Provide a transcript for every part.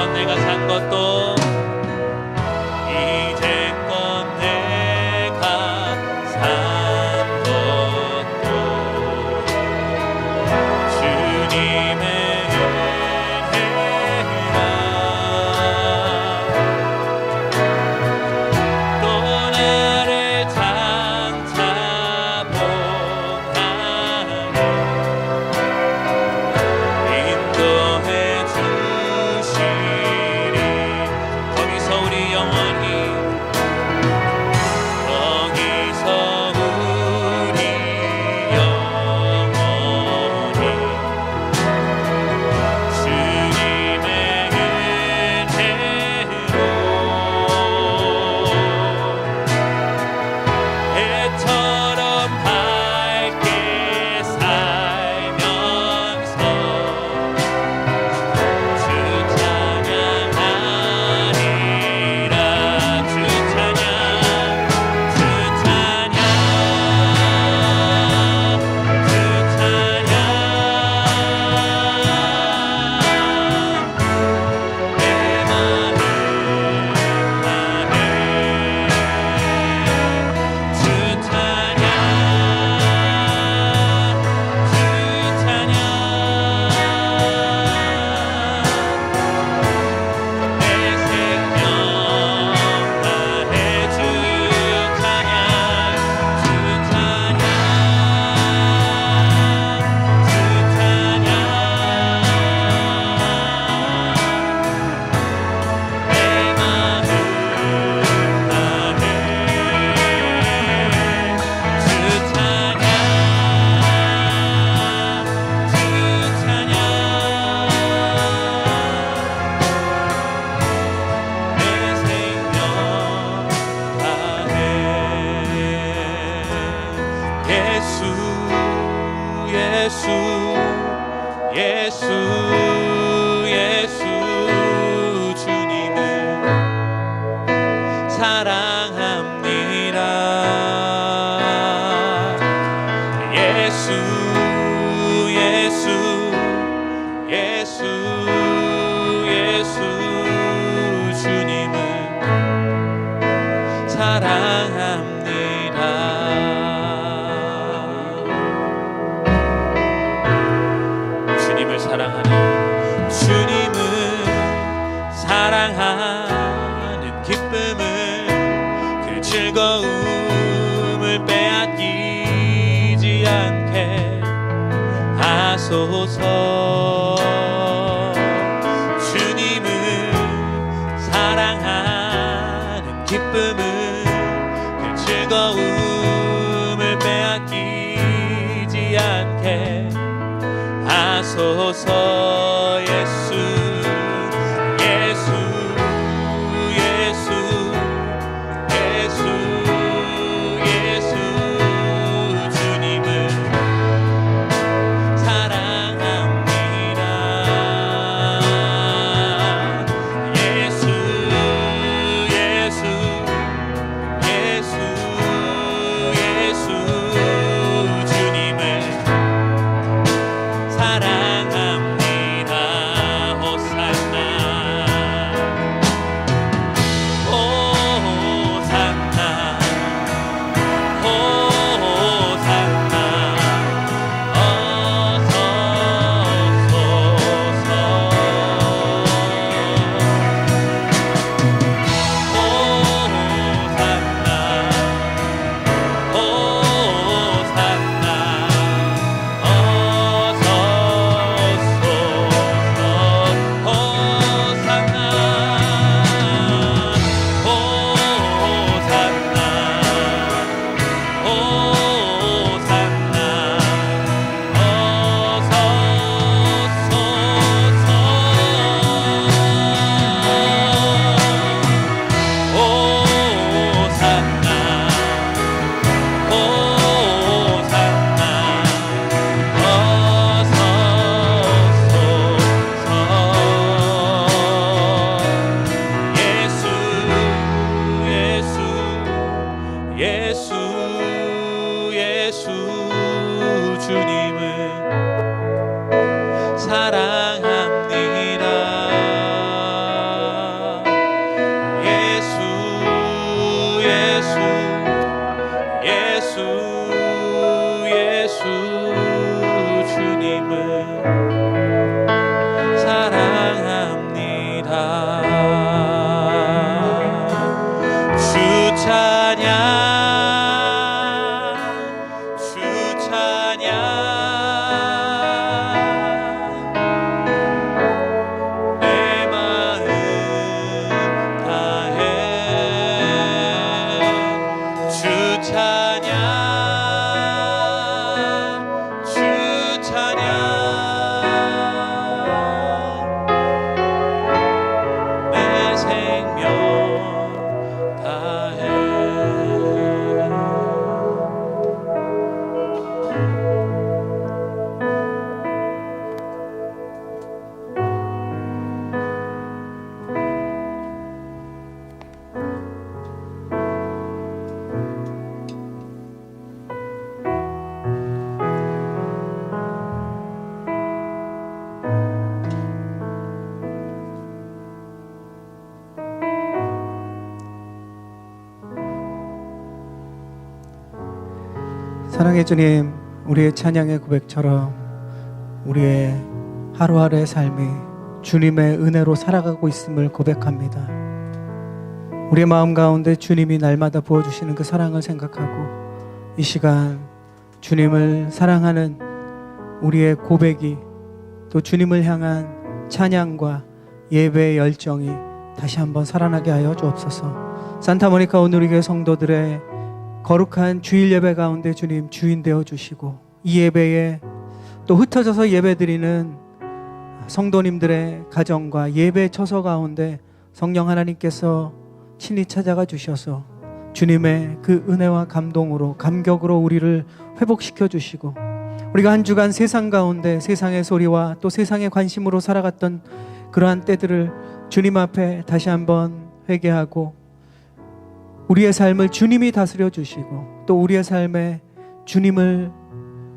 이제껏 내가 산 것도 이제껏 내가 산 것도 주님의 은혜라. 또 나를 장차 복하게 인도해 주시리. 거기서 우리 영원히 주님의 은혜로 해처럼 밝게 살면서 주 찬양하리라. 주 찬양, 주 찬양, 주 찬양. 내 맘을 다해 주 찬양, 주 찬양. 내 생명 다해 주 찬양, 주 찬양, 주 찬양. 내 맘을 다해 주 찬양, 주 찬양. 내 생명 다해 예수, 예수, 예수, 예수. 주님을 사랑합니다. 예수, 예수, 예수, 예수. 주님을 사랑합니다. 주님을 사랑하는, 주님을 사랑하는 기쁨을, 그 즐거움을 빼앗기지 않게 하소서. 주님을 사랑하는 기쁨을, 그 즐거움을 빼앗기지 않게 하소서. 예수, 예수, 예수, 예수, 예수. 주님을 사랑합니다. 예수, 예수, 예수, 예수. 주님을 사랑합니다. 찬양 주 찬양 내 생명 다해 사랑의 주님, 우리의 찬양의 고백처럼 우리의 하루하루의 삶이 주님의 은혜로 살아가고 있음을 고백합니다. 우리의 마음 가운데 주님이 날마다 부어주시는 그 사랑을 생각하고 이 시간 주님을 사랑하는 우리의 고백이 또 주님을 향한 찬양과 예배의 열정이 다시 한번 살아나게 하여 주옵소서. 산타모니카 오누리교회 성도들의 거룩한 주일 예배 가운데 주님 주인 되어 주시고 이 예배에 또 흩어져서 예배드리는 성도님들의 가정과 예배 처소 가운데 성령 하나님께서 친히 찾아가 주셔서 주님의 그 은혜와 감동으로 감격으로 우리를 회복시켜 주시고 우리가 한 주간 세상 가운데 세상의 소리와 또 세상의 관심으로 살아갔던 그러한 때들을 주님 앞에 다시 한번 회개하고 우리의 삶을 주님이 다스려 주시고 또 우리의 삶에 주님을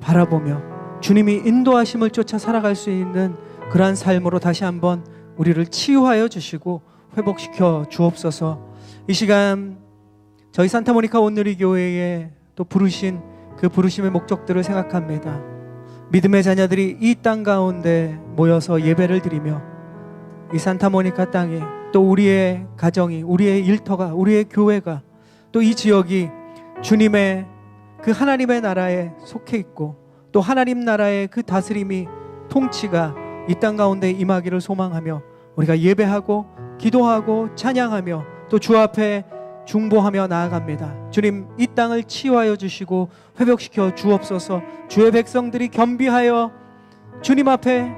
바라보며 주님이 인도하심을 쫓아 살아갈 수 있는 그러한 삶으로 다시 한번 우리를 치유하여 주시고 회복시켜 주옵소서. 이 시간 저희 산타모니카 온누리교회에 또 부르신 그 부르심의 목적들을 생각합니다. 믿음의 자녀들이 이 땅 가운데 모여서 예배를 드리며 이 산타모니카 땅에 또 우리의 가정이, 우리의 일터가, 우리의 교회가 또 이 지역이 주님의 그 하나님의 나라에 속해 있고 또 하나님 나라의 그 다스림이 통치가 이 땅 가운데 임하기를 소망하며 우리가 예배하고 기도하고 찬양하며 또 주 앞에 중보하며 나아갑니다. 주님 이 땅을 치유하여 주시고 회복시켜 주옵소서. 주의 백성들이 겸비하여 주님 앞에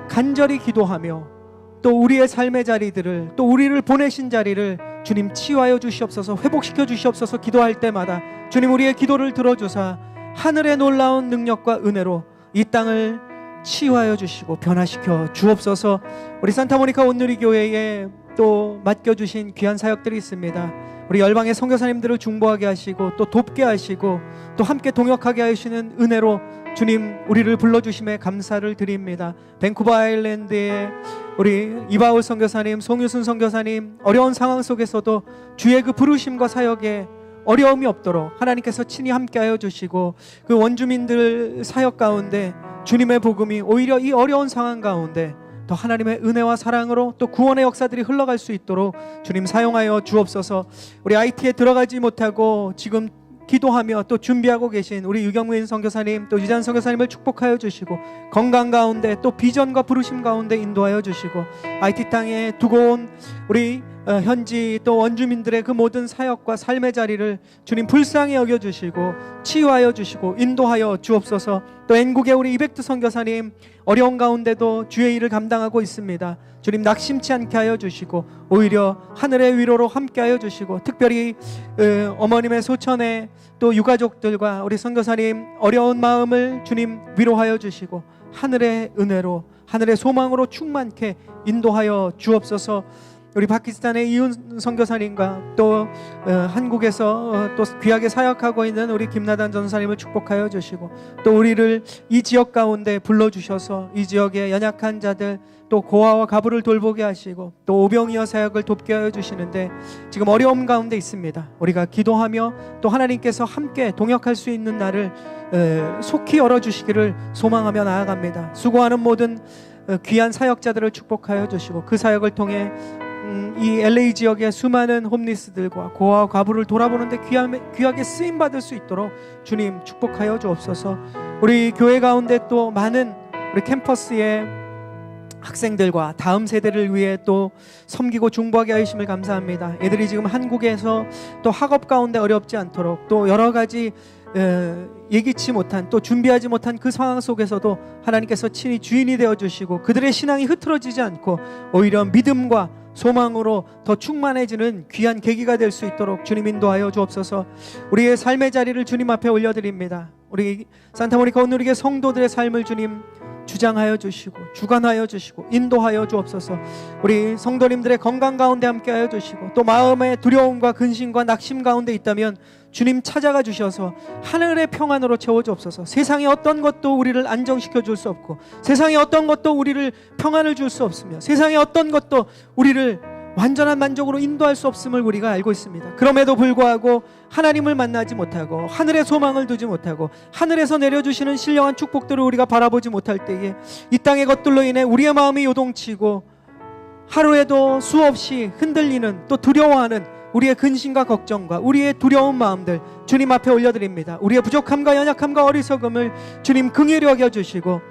간절히 기도하며 또 우리의 삶의 자리들을 또 우리를 보내신 자리를 주님 치유하여 주시옵소서. 회복시켜 주시옵소서. 기도할 때마다 주님 우리의 기도를 들어주사 하늘의 놀라운 능력과 은혜로 이 땅을 치유하여 주시고 변화시켜 주옵소서. 우리 산타모니카 온누리교회에 또 맡겨주신 귀한 사역들이 있습니다. 우리 열방의 선교사님들을 중보하게 하시고 또 돕게 하시고 또 함께 동역하게 하시는 은혜로 주님 우리를 불러주심에 감사를 드립니다. 밴쿠버 아일랜드의 우리 이바울 선교사님, 송유순 선교사님 어려운 상황 속에서도 주의 그 부르심과 사역에 어려움이 없도록 하나님께서 친히 함께하여 주시고 그 원주민들 사역 가운데 주님의 복음이 오히려 이 어려운 상황 가운데 더 하나님의 은혜와 사랑으로 또 구원의 역사들이 흘러갈 수 있도록 주님 사용하여 주옵소서. 우리 IT에 들어가지 못하고 지금 기도하며 또 준비하고 계신 우리 유경민 선교사님 또 유잔 선교사님을 축복하여 주시고 건강 가운데 또 비전과 부르심 가운데 인도하여 주시고 IT 땅에 두고 온 우리 현지 또 원주민들의 그 모든 사역과 삶의 자리를 주님 불쌍히 여겨주시고 치유하여 주시고 인도하여 주옵소서. 또 N국의 우리 이백두 선교사님 어려운 가운데도 주의 일을 감당하고 있습니다. 주님 낙심치 않게 하여 주시고 오히려 하늘의 위로로 함께 하여 주시고 특별히 어머님의 소천에 또 유가족들과 우리 선교사님 어려운 마음을 주님 위로하여 주시고 하늘의 은혜로 하늘의 소망으로 충만케 인도하여 주옵소서. 우리 파키스탄의 이윤 선교사님과 또 한국에서 또 귀하게 사역하고 있는 우리 김나단 전사님을 축복하여 주시고 또 우리를 이 지역 가운데 불러주셔서 이 지역의 연약한 자들 또 고아와 가부를 돌보게 하시고 또 오병이어 사역을 돕게 하여 주시는데 지금 어려움 가운데 있습니다. 우리가 기도하며 또 하나님께서 함께 동역할 수 있는 날을 속히 열어주시기를 소망하며 나아갑니다. 수고하는 모든 귀한 사역자들을 축복하여 주시고 그 사역을 통해 이 LA 지역의 수많은 홈리스들과 고아와 과부를 돌아보는데 귀하게 쓰임받을 수 있도록 주님 축복하여 주옵소서. 우리 교회 가운데 또 많은 우리 캠퍼스에 학생들과 다음 세대를 위해 또 섬기고 중보하게 하심을 감사합니다. 애들이 지금 한국에서 또 학업 가운데 어렵지 않도록 또 여러 가지 예기치 못한 또 준비하지 못한 그 상황 속에서도 하나님께서 친히 주인이 되어주시고 그들의 신앙이 흐트러지지 않고 오히려 믿음과 소망으로 더 충만해지는 귀한 계기가 될 수 있도록 주님 인도하여 주옵소서. 우리의 삶의 자리를 주님 앞에 올려드립니다. 우리 산타모니카 온누리교회 성도들의 삶을 주님 주장하여 주시고 주관하여 주시고 인도하여 주옵소서. 우리 성도님들의 건강 가운데 함께하여 주시고 또 마음의 두려움과 근심과 낙심 가운데 있다면 주님 찾아가 주셔서 하늘의 평안으로 채워 주옵소서. 세상의 어떤 것도 우리를 안정시켜 줄 수 없고 세상의 어떤 것도 우리를 평안을 줄 수 없으며 세상의 어떤 것도 우리를 완전한 만족으로 인도할 수 없음을 우리가 알고 있습니다. 그럼에도 불구하고 하나님을 만나지 못하고 하늘의 소망을 두지 못하고 하늘에서 내려주시는 신령한 축복들을 우리가 바라보지 못할 때에 이 땅의 것들로 인해 우리의 마음이 요동치고 하루에도 수없이 흔들리는 또 두려워하는 우리의 근심과 걱정과 우리의 두려운 마음들 주님 앞에 올려드립니다. 우리의 부족함과 연약함과 어리석음을 주님 긍휼히 여겨주시고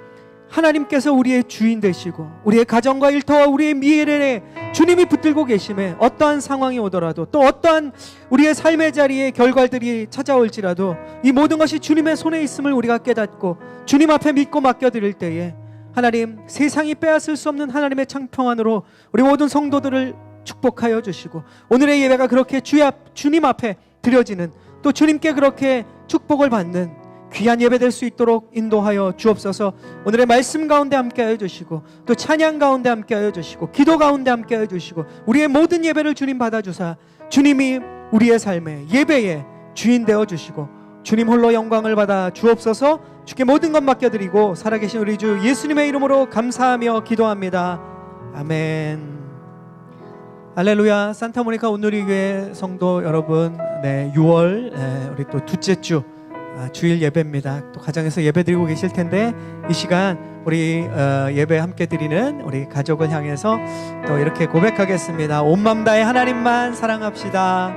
하나님께서 우리의 주인 되시고 우리의 가정과 일터와 우리의 미래에 주님이 붙들고 계심에 어떠한 상황이 오더라도 또 어떠한 우리의 삶의 자리에 결과들이 찾아올지라도 이 모든 것이 주님의 손에 있음을 우리가 깨닫고 주님 앞에 믿고 맡겨드릴 때에 하나님 세상이 빼앗을 수 없는 하나님의 창평안으로 우리 모든 성도들을 축복하여 주시고 오늘의 예배가 그렇게 주님 앞에 드려지는 또 주님께 그렇게 축복을 받는 귀한 예배 될 수 있도록 인도하여 주옵소서. 오늘의 말씀 가운데 함께하여 주시고 또 찬양 가운데 함께하여 주시고 기도 가운데 함께하여 주시고 우리의 모든 예배를 주님 받아주사 주님이 우리의 삶의 예배의 주인 되어 주시고 주님 홀로 영광을 받아 주옵소서. 주께 모든 것 맡겨드리고 살아계신 우리 주 예수님의 이름으로 감사하며 기도합니다. 아멘. 할렐루야. 산타모니카 온누리교회 성도 여러분, 6월 우리 또 둘째 주 주일 예배입니다. 또 가정에서 예배 드리고 계실 텐데 이 시간 우리 예배 함께 드리는 우리 가족을 향해서 또 이렇게 고백하겠습니다. 온 마음 다해 하나님만 사랑합시다.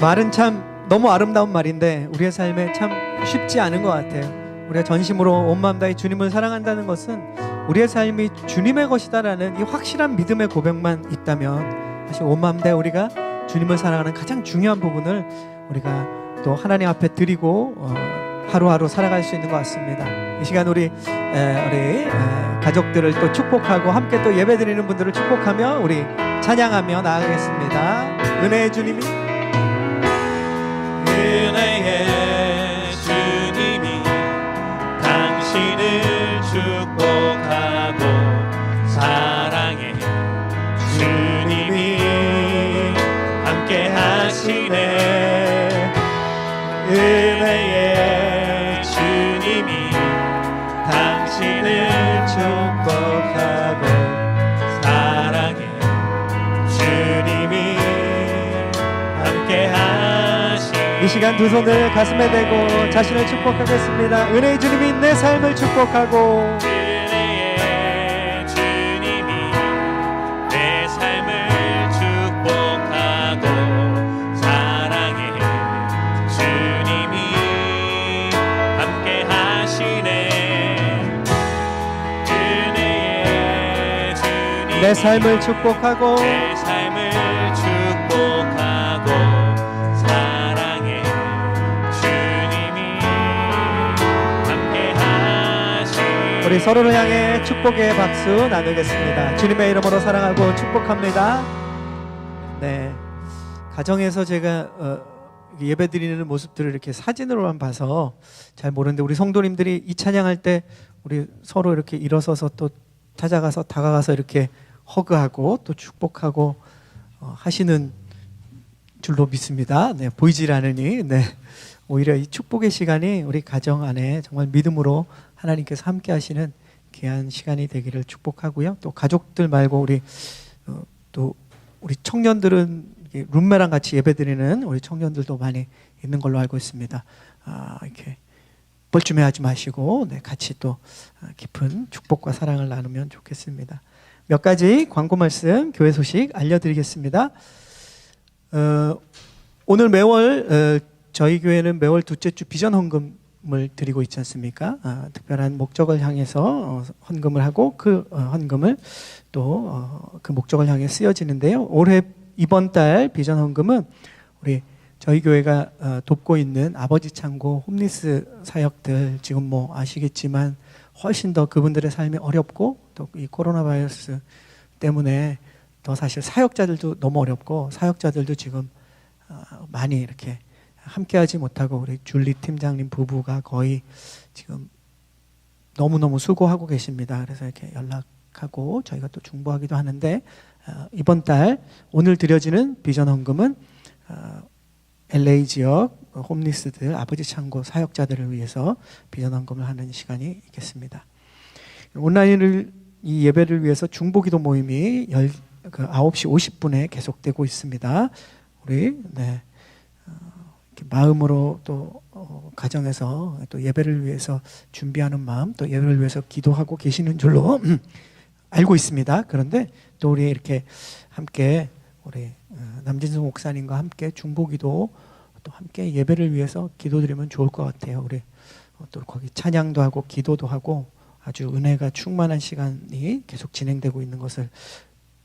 말은 참 너무 아름다운 말인데 우리의 삶에 참 쉽지 않은 것 같아요. 우리가 전심으로 온 마음 다해 주님을 사랑한다는 것은 우리의 삶이 주님의 것이다라는 이 확실한 믿음의 고백만 있다면 사실 온 마음 다해 우리가 주님을 사랑하는 가장 중요한 부분을 우리가 또 하나님 앞에 드리고 하루하루 살아갈 수 있는 것 같습니다. 이 시간 우리 가족들을 또 축복하고 함께 또 예배드리는 분들을 축복하며 우리 찬양하며 나아가겠습니다. 은혜의 주님이 은혜의 주님이 당신을 축복하고 사랑해 주님이 함께 하시네. 은혜의 주님이 당신을 축복하고 사랑해 주님이 함께 하시네. 이 시간 두 손을 가슴에 대고 자신을 축복하겠습니다. 은혜의 주님이 내 삶을 축복하고 내 삶을 축복하고 내 삶을 축복하고 사랑해 주님이 함께 하시네. 우리 서로를 향해 축복의 박수 나누겠습니다. 주님의 이름으로 사랑하고 축복합니다. 가정에서 제가 예배드리는 모습들을 이렇게 사진으로만 봐서 잘 모르는데 우리 성도님들이 이 찬양할 때 우리 서로 이렇게 일어서서 또 찾아가서 다가가서 이렇게 허그하고 또 축복하고 하시는 줄로 믿습니다. 보이질 않으니 오히려 이 축복의 시간이 우리 가정 안에 정말 믿음으로 하나님께서 함께 하시는 귀한 시간이 되기를 축복하고요. 또 가족들 말고 또 우리 청년들은 룸메랑 같이 예배드리는 우리 청년들도 많이 있는 걸로 알고 있습니다. 이렇게 뻘쭘해하지 마시고 같이 또 깊은 축복과 사랑을 나누면 좋겠습니다. 몇 가지 광고 말씀, 교회 소식 알려드리겠습니다. 오늘 매월 저희 교회는 매월 둘째 주 비전 헌금 헌금을 드리고 있지 않습니까? 특별한 목적을 향해서 헌금을 하고 그 헌금을 또 그 목적을 향해 쓰여지는데요. 올해 이번 달 비전 헌금은 우리 저희 교회가 돕고 있는 아버지 창고 홈리스 사역들, 지금 뭐 아시겠지만 훨씬 더 그분들의 삶이 어렵고 또 이 코로나 바이러스 때문에 더 사실 사역자들도 너무 어렵고 사역자들도 지금 많이 이렇게 함께하지 못하고 우리 줄리 팀장님 부부가 거의 지금 너무너무 수고하고 계십니다. 그래서 이렇게 연락하고 저희가 또 중보하기도 하는데 이번 달 오늘 드려지는 비전 헌금은 LA 지역 홈리스들 아버지 창고 사역자들을 위해서 비전 헌금을 하는 시간이 있겠습니다. 온라인을 이 예배를 위해서 중보기도 모임이 9시 50분에 계속되고 있습니다. 우리 마음으로 또 가정에서 또 예배를 위해서 준비하는 마음, 또 예배를 위해서 기도하고 계시는 줄로 알고 있습니다. 그런데 또 우리 이렇게 함께 우리 남진수 목사님과 함께 중보기도 또 함께 예배를 위해서 기도드리면 좋을 것 같아요. 우리 또 거기 찬양도 하고 기도도 하고 아주 은혜가 충만한 시간이 계속 진행되고 있는 것을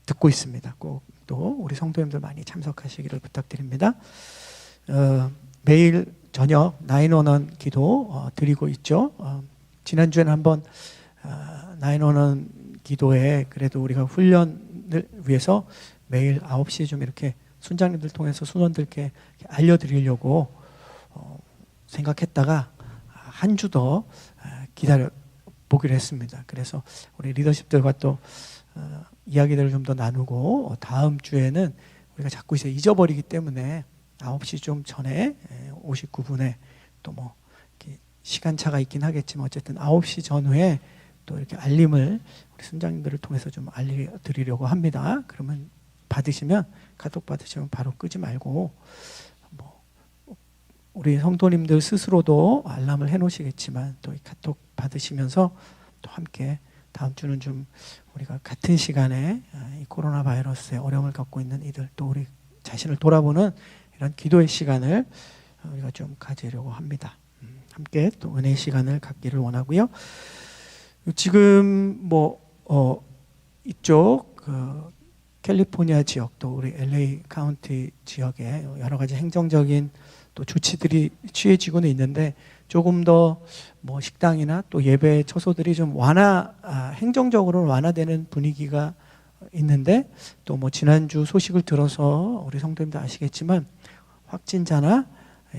듣고 있습니다. 꼭 또 우리 성도님들 많이 참석하시기를 부탁드립니다. 매일 저녁 911 기도 드리고 있죠. 지난주에는 한번 911 기도에 그래도 우리가 훈련을 위해서 매일 9시에 좀 이렇게 순장님들 통해서 순원들께 알려드리려고 생각했다가 한 주 더 기다려 보기로 했습니다. 그래서 우리 리더십들과 또 이야기들을 좀 더 나누고 다음 주에는 우리가 자꾸 이제 잊어버리기 때문에 9시 좀 전에 59분에 또 뭐 시간차가 있긴 하겠지만 어쨌든 9시 전후에 또 이렇게 알림을 우리 순장님들을 통해서 좀 알려드리려고 합니다. 그러면 받으시면 카톡 받으시면 바로 끄지 말고 뭐 우리 성도님들 스스로도 알람을 해놓으시겠지만 또 이 카톡 받으시면서 또 함께 다음 주는 좀 우리가 같은 시간에 이 코로나 바이러스에 어려움을 겪고 있는 이들 또 우리 자신을 돌아보는 이런 기도의 시간을 우리가 좀 가지려고 합니다. 함께 또 은혜의 시간을 갖기를 원하고요. 지금 뭐 이쪽 캘리포니아 지역 또 우리 LA 카운티 지역에 여러 가지 행정적인 또 조치들이 취해지고는 있는데 조금 더 뭐 식당이나 또 예배 처소들이 좀 행정적으로 완화되는 분위기가 있는데 또 뭐 지난주 소식을 들어서 우리 성도님도 아시겠지만 확진자나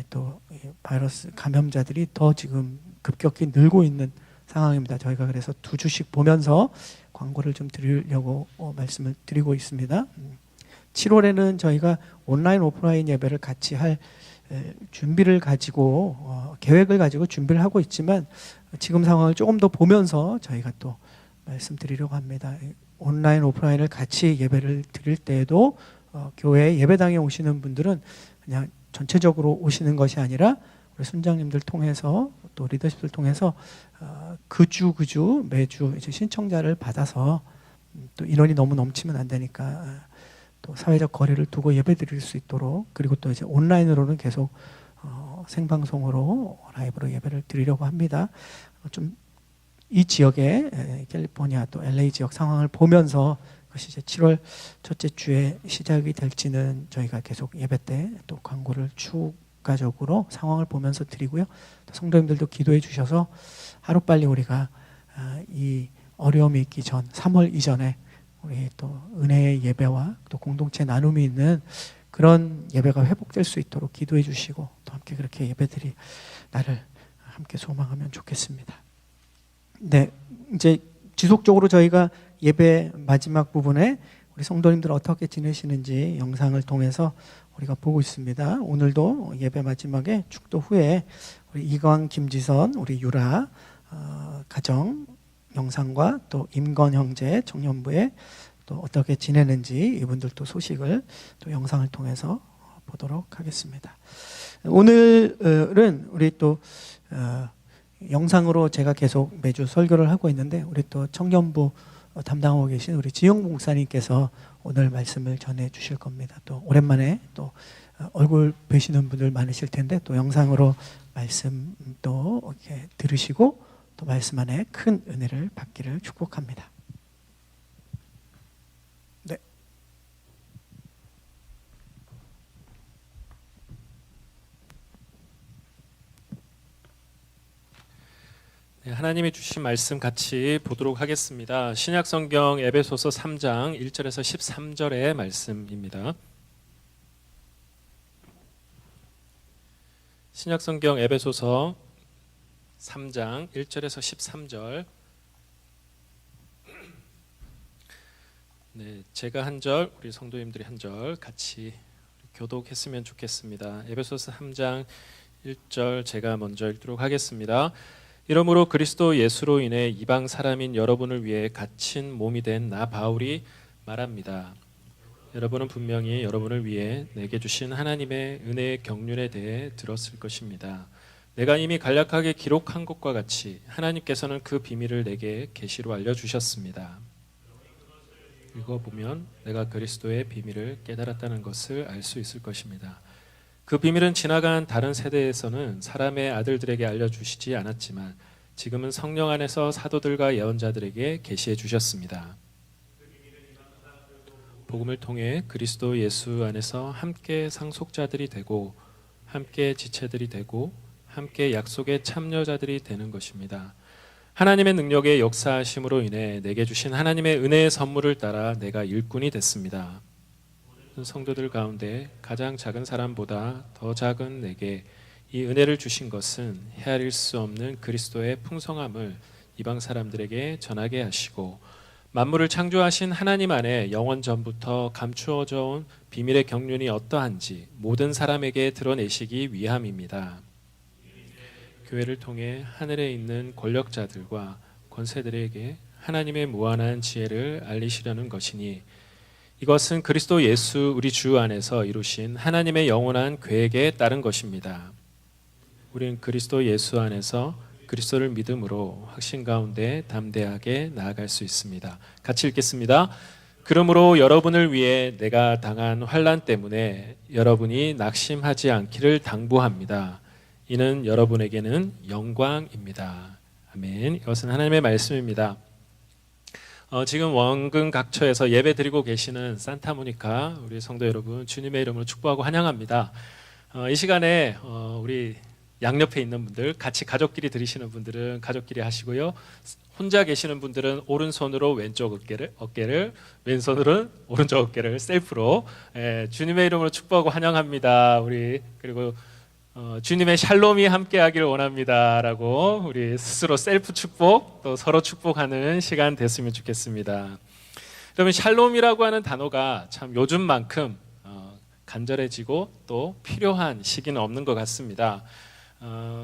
또 바이러스 감염자들이 더 지금 급격히 늘고 있는 상황입니다. 저희가 그래서 2주씩 보면서 광고를 좀 드리려고 말씀을 드리고 있습니다. 7월에는 저희가 온라인 오프라인 예배를 같이 할 준비를 가지고 계획을 가지고 준비를 하고 있지만 지금 상황을 조금 더 보면서 저희가 또 말씀드리려고 합니다. 온라인 오프라인을 같이 예배를 드릴 때에도 교회 예배당에 오시는 분들은 그냥 전체적으로 오시는 것이 아니라 우리 순장님들 통해서 또 리더십들 통해서 그주 매주 이제 신청자를 받아서 또 인원이 너무 넘치면 안 되니까 또 사회적 거리를 두고 예배드릴 수 있도록 그리고 또 이제 온라인으로는 계속 생방송으로 라이브로 예배를 드리려고 합니다. 좀 이 지역의 캘리포니아 또 LA 지역 상황을 보면서 그것이 이제 7월 첫째 주에 시작이 될지는 저희가 계속 예배 때 또 광고를 추가적으로 상황을 보면서 드리고요. 또 성도님들도 기도해 주셔서 하루빨리 우리가 이 어려움이 있기 전 3월 이전에 우리 또 은혜의 예배와 또 공동체 나눔이 있는 그런 예배가 회복될 수 있도록 기도해 주시고 또 함께 그렇게 예배드릴 날을 함께 소망하면 좋겠습니다. 네, 이제 지속적으로 저희가 예배 마지막 부분에 우리 성도님들 어떻게 지내시는지 영상을 통해서 우리가 보고 있습니다. 오늘도 예배 마지막에 축도 후에 우리 이광, 김지선, 우리 유라 가정 영상과 또 임건 형제 청년부에 또 어떻게 지내는지 이분들도 소식을 또 영상을 통해서 보도록 하겠습니다. 오늘은 우리 또 영상으로 제가 계속 매주 설교를 하고 있는데 우리 또 청년부 담당하고 계신 우리 지영 목사님께서 오늘 말씀을 전해 주실 겁니다. 또 오랜만에 또 얼굴 뵈시는 분들 많으실 텐데 또 영상으로 말씀도 이렇게 들으시고 또 말씀 안에 큰 은혜를 받기를 축복합니다. 네. 네, 하나님이 주신 말씀 같이 보도록 하겠습니다. 신약성경 에베소서 3장 1절에서 13절의 말씀입니다. 신약성경 에베소서 3장 1절에서 13절. 네, 제가 한 절, 우리 성도님들이 한 절 같이 교독했으면 좋겠습니다. 에베소서 3장 1절 제가 먼저 읽도록 하겠습니다. 이러므로 그리스도 예수로 인해 이방 사람인 여러분을 위해 갇힌 몸이 된 나 바울이 말합니다. 여러분은 분명히 여러분을 위해 내게 주신 하나님의 은혜의 경륜에 대해 들었을 것입니다. 내가 이미 간략하게 기록한 것과 같이 하나님께서는 그 비밀을 내게 계시로 알려주셨습니다. 읽어보면 내가 그리스도의 비밀을 깨달았다는 것을 알 수 있을 것입니다. 그 비밀은 지나간 다른 세대에서는 사람의 아들들에게 알려주시지 않았지만 지금은 성령 안에서 사도들과 예언자들에게 계시해 주셨습니다. 복음을 통해 그리스도 예수 안에서 함께 상속자들이 되고 함께 지체들이 되고 함께 약속의 참여자들이 되는 것입니다. 하나님의 능력의 역사하심으로 인해 내게 주신 하나님의 은혜의 선물을 따라 내가 일꾼이 됐습니다. 성도들 가운데 가장 작은 사람보다 더 작은 내게 이 은혜를 주신 것은 헤아릴 수 없는 그리스도의 풍성함을 이방 사람들에게 전하게 하시고 만물을 창조하신 하나님 안에 영원 전부터 감추어져 온 비밀의 경륜이 어떠한지 모든 사람에게 드러내시기 위함입니다. 교회를 통해 하늘에 있는 권력자들과 권세들에게 하나님의 무한한 지혜를 알리시려는 것이니 이것은 그리스도 예수 우리 주 안에서 이루신 하나님의 영원한 계획에 따른 것입니다. 우리는 그리스도 예수 안에서 그리스도를 믿음으로 확신 가운데 담대하게 나아갈 수 있습니다. 같이 읽겠습니다. 그러므로 여러분을 위해 내가 당한 환난 때문에 여러분이 낙심하지 않기를 당부합니다. 이는 여러분에게는 영광입니다. 아멘. 이것은 하나님의 말씀입니다. 지금 원근 각처에서 예배 드리고 계시는 산타모니카 우리 성도 여러분 주님의 이름으로 축복하고 환영합니다. 이 시간에 우리 양옆에 있는 분들 같이 가족끼리 드리시는 분들은 가족끼리 하시고요. 혼자 계시는 분들은 오른손으로 왼쪽 어깨를 왼손으로는 오른쪽 어깨를 셀프로 주님의 이름으로 축복하고 환영합니다. 우리 그리고 주님의 샬롬이 함께하길 원합니다라고 우리 스스로 셀프 축복 또 서로 축복하는 시간 됐으면 좋겠습니다. 그러면 샬롬이라고 하는 단어가 참 요즘만큼 간절해지고 또 필요한 시기는 없는 것 같습니다.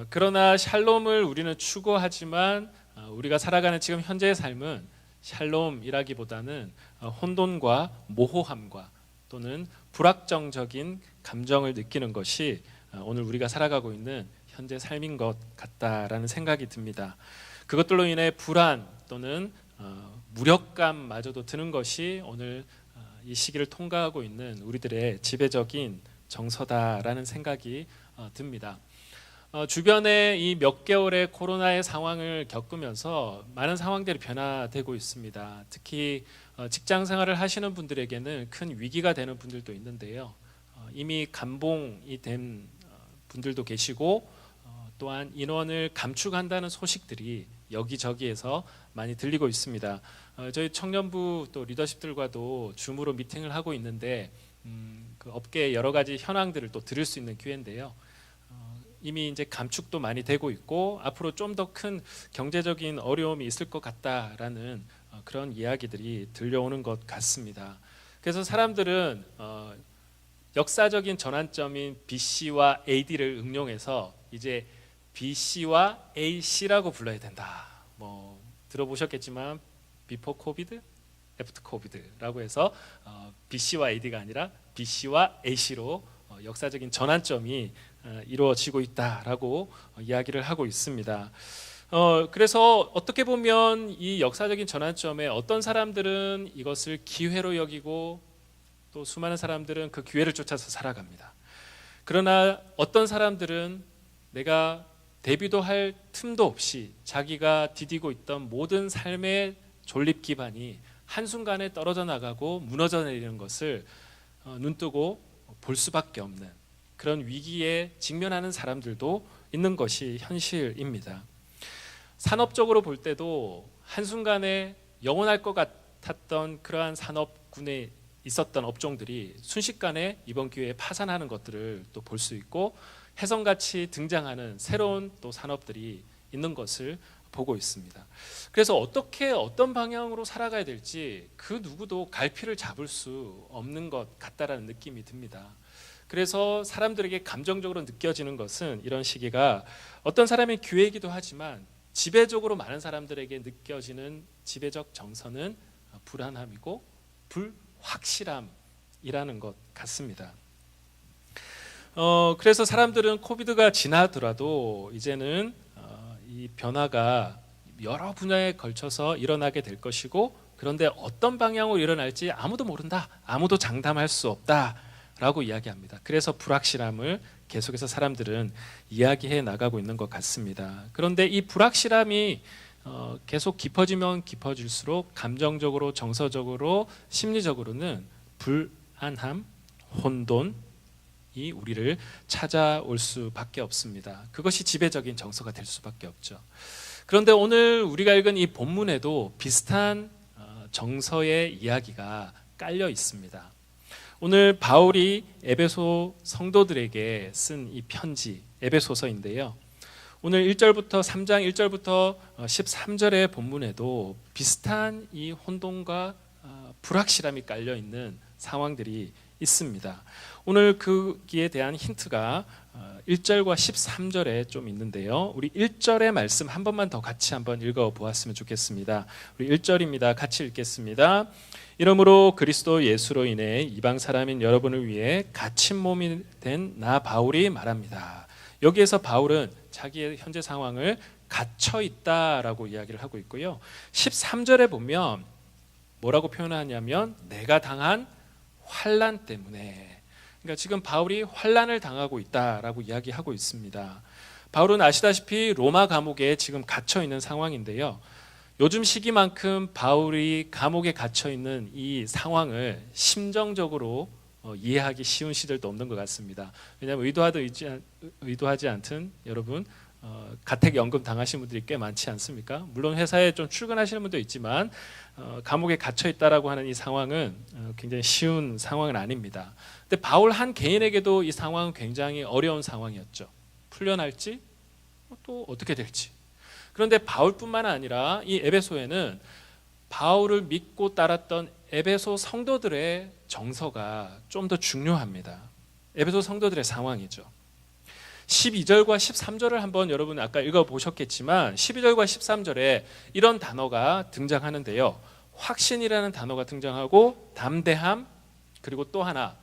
그러나 샬롬을 우리는 추구하지만 우리가 살아가는 지금 현재의 삶은 샬롬이라기보다는 혼돈과 모호함과 또는 불확정적인 감정을 느끼는 것이 오늘 우리가 살아가고 있는 현재 삶인 것 같다라는 생각이 듭니다. 그것들로 인해 불안 또는 무력감마저도 드는 것이 오늘 이 시기를 통과하고 있는 우리들의 지배적인 정서다라는 생각이 듭니다. 주변에 이 몇 개월의 코로나의 상황을 겪으면서 많은 상황들이 변화되고 있습니다. 특히 직장 생활을 하시는 분들에게는 큰 위기가 되는 분들도 있는데요. 이미 감봉이 된 분들도 계시고 또한 인원을 감축한다는 소식들이 여기저기에서 많이 들리고 있습니다. 저희 청년부 또 리더십들과도 줌으로 미팅을 하고 있는데 그 업계의 여러 가지 현황들을 또 들을 수 있는 기회인데요. 이미 이제 감축도 많이 되고 있고 앞으로 좀 더 큰 경제적인 어려움이 있을 것 같다라는 그런 이야기들이 들려오는 것 같습니다. 그래서 사람들은 역사적인 전환점인 BC와 AD를 응용해서 이제 BC와 AC라고 불러야 된다. 뭐 들어보셨겠지만 Before COVID, After COVID라고 해서 BC와 AD가 아니라 BC와 AC로 역사적인 전환점이 이루어지고 있다라고 이야기를 하고 있습니다. 그래서 어떻게 보면 이 역사적인 전환점에 어떤 사람들은 이것을 기회로 여기고 또 수많은 사람들은 그 기회를 쫓아서 살아갑니다. 그러나 어떤 사람들은 내가 대비도 할 틈도 없이 자기가 디디고 있던 모든 삶의 존립 기반이 한순간에 떨어져 나가고 무너져 내리는 것을 눈뜨고 볼 수밖에 없는 그런 위기에 직면하는 사람들도 있는 것이 현실입니다. 산업적으로 볼 때도 한순간에 영원할 것 같았던 그러한 산업군에 있었던 업종들이 순식간에 이번 기회에 파산하는 것들을 또 볼 수 있고, 혜성같이 등장하는 새로운 또 산업들이 있는 것을 보고 있습니다. 그래서 어떤 방향으로 살아가야 될지 그 누구도 갈피를 잡을 수 없는 것 같다라는 느낌이 듭니다. 그래서 사람들에게 감정적으로 느껴지는 것은 이런 시기가 어떤 사람의 기회이기도 하지만 지배적으로 많은 사람들에게 느껴지는 지배적 정서는 불안함이고 불확실함이라는 것 같습니다. 그래서 사람들은 코비드가 지나더라도 이제는 이 변화가 여러 분야에 걸쳐서 일어나게 될 것이고, 그런데 어떤 방향으로 일어날지 아무도 모른다, 아무도 장담할 수 없다라고 이야기합니다. 그래서 불확실함을 계속해서 사람들은 이야기해 나가고 있는 것 같습니다. 그런데 이 불확실함이 계속 깊어지면 깊어질수록 감정적으로, 정서적으로, 심리적으로는 불안함, 혼돈이 우리를 찾아올 수밖에 없습니다. 그것이 지배적인 정서가 될 수밖에 없죠. 그런데 오늘 우리가 읽은 이 본문에도 비슷한 정서의 이야기가 깔려 있습니다. 오늘 바울이 에베소 성도들에게 쓴 이 편지, 에베소서인데요. 오늘 1절부터 3장 1절부터 13절의 본문에도 비슷한 이 혼돈과 불확실함이 깔려 있는 상황들이 있습니다. 오늘 거기에 대한 힌트가 1절과 13절에 좀 있는데요. 우리 1절의 말씀 한 번만 더 같이 한번 읽어보았으면 좋겠습니다. 우리 1절입니다. 같이 읽겠습니다. 이러므로 그리스도 예수로 인해 이방 사람인 여러분을 위해 갇힌 몸이 된 나 바울이 말합니다. 여기에서 바울은 자기의 현재 상황을 갇혀 있다라고 이야기를 하고 있고요. 13절에 보면 뭐라고 표현하냐면 내가 당한 환난 때문에, 그러니까 지금 바울이 환난을 당하고 있다라고 이야기하고 있습니다. 바울은 아시다시피 로마 감옥에 지금 갇혀 있는 상황인데요. 요즘 시기만큼 바울이 감옥에 갇혀 있는 이 상황을 심정적으로 이해하기 쉬운 시절도 없는 것 같습니다. 왜냐하면 의도하지 않든 여러분 가택연금 당하신 분들이 꽤 많지 않습니까? 물론 회사에 좀 출근하시는 분도 있지만 감옥에 gat혀 있다라고 하는 이 상황은 굉장히 쉬운 상황은 아닙니다. 근데 바울 한 개인에게도 이 상황은 굉장히 어려운 상황이었죠. 풀려날지 또 어떻게 될지. 그런데 바울뿐만 아니라 이 에베소에는 바울을 믿고 따랐던 에베소 성도들의 정서가 좀 더 중요합니다. 에베소 성도들의 상황이죠. 12절과 13절을 한번 여러분 아까 읽어보셨겠지만 12절과 13절에 이런 단어가 등장하는데요. 확신이라는 단어가 등장하고 담대함, 그리고 또 하나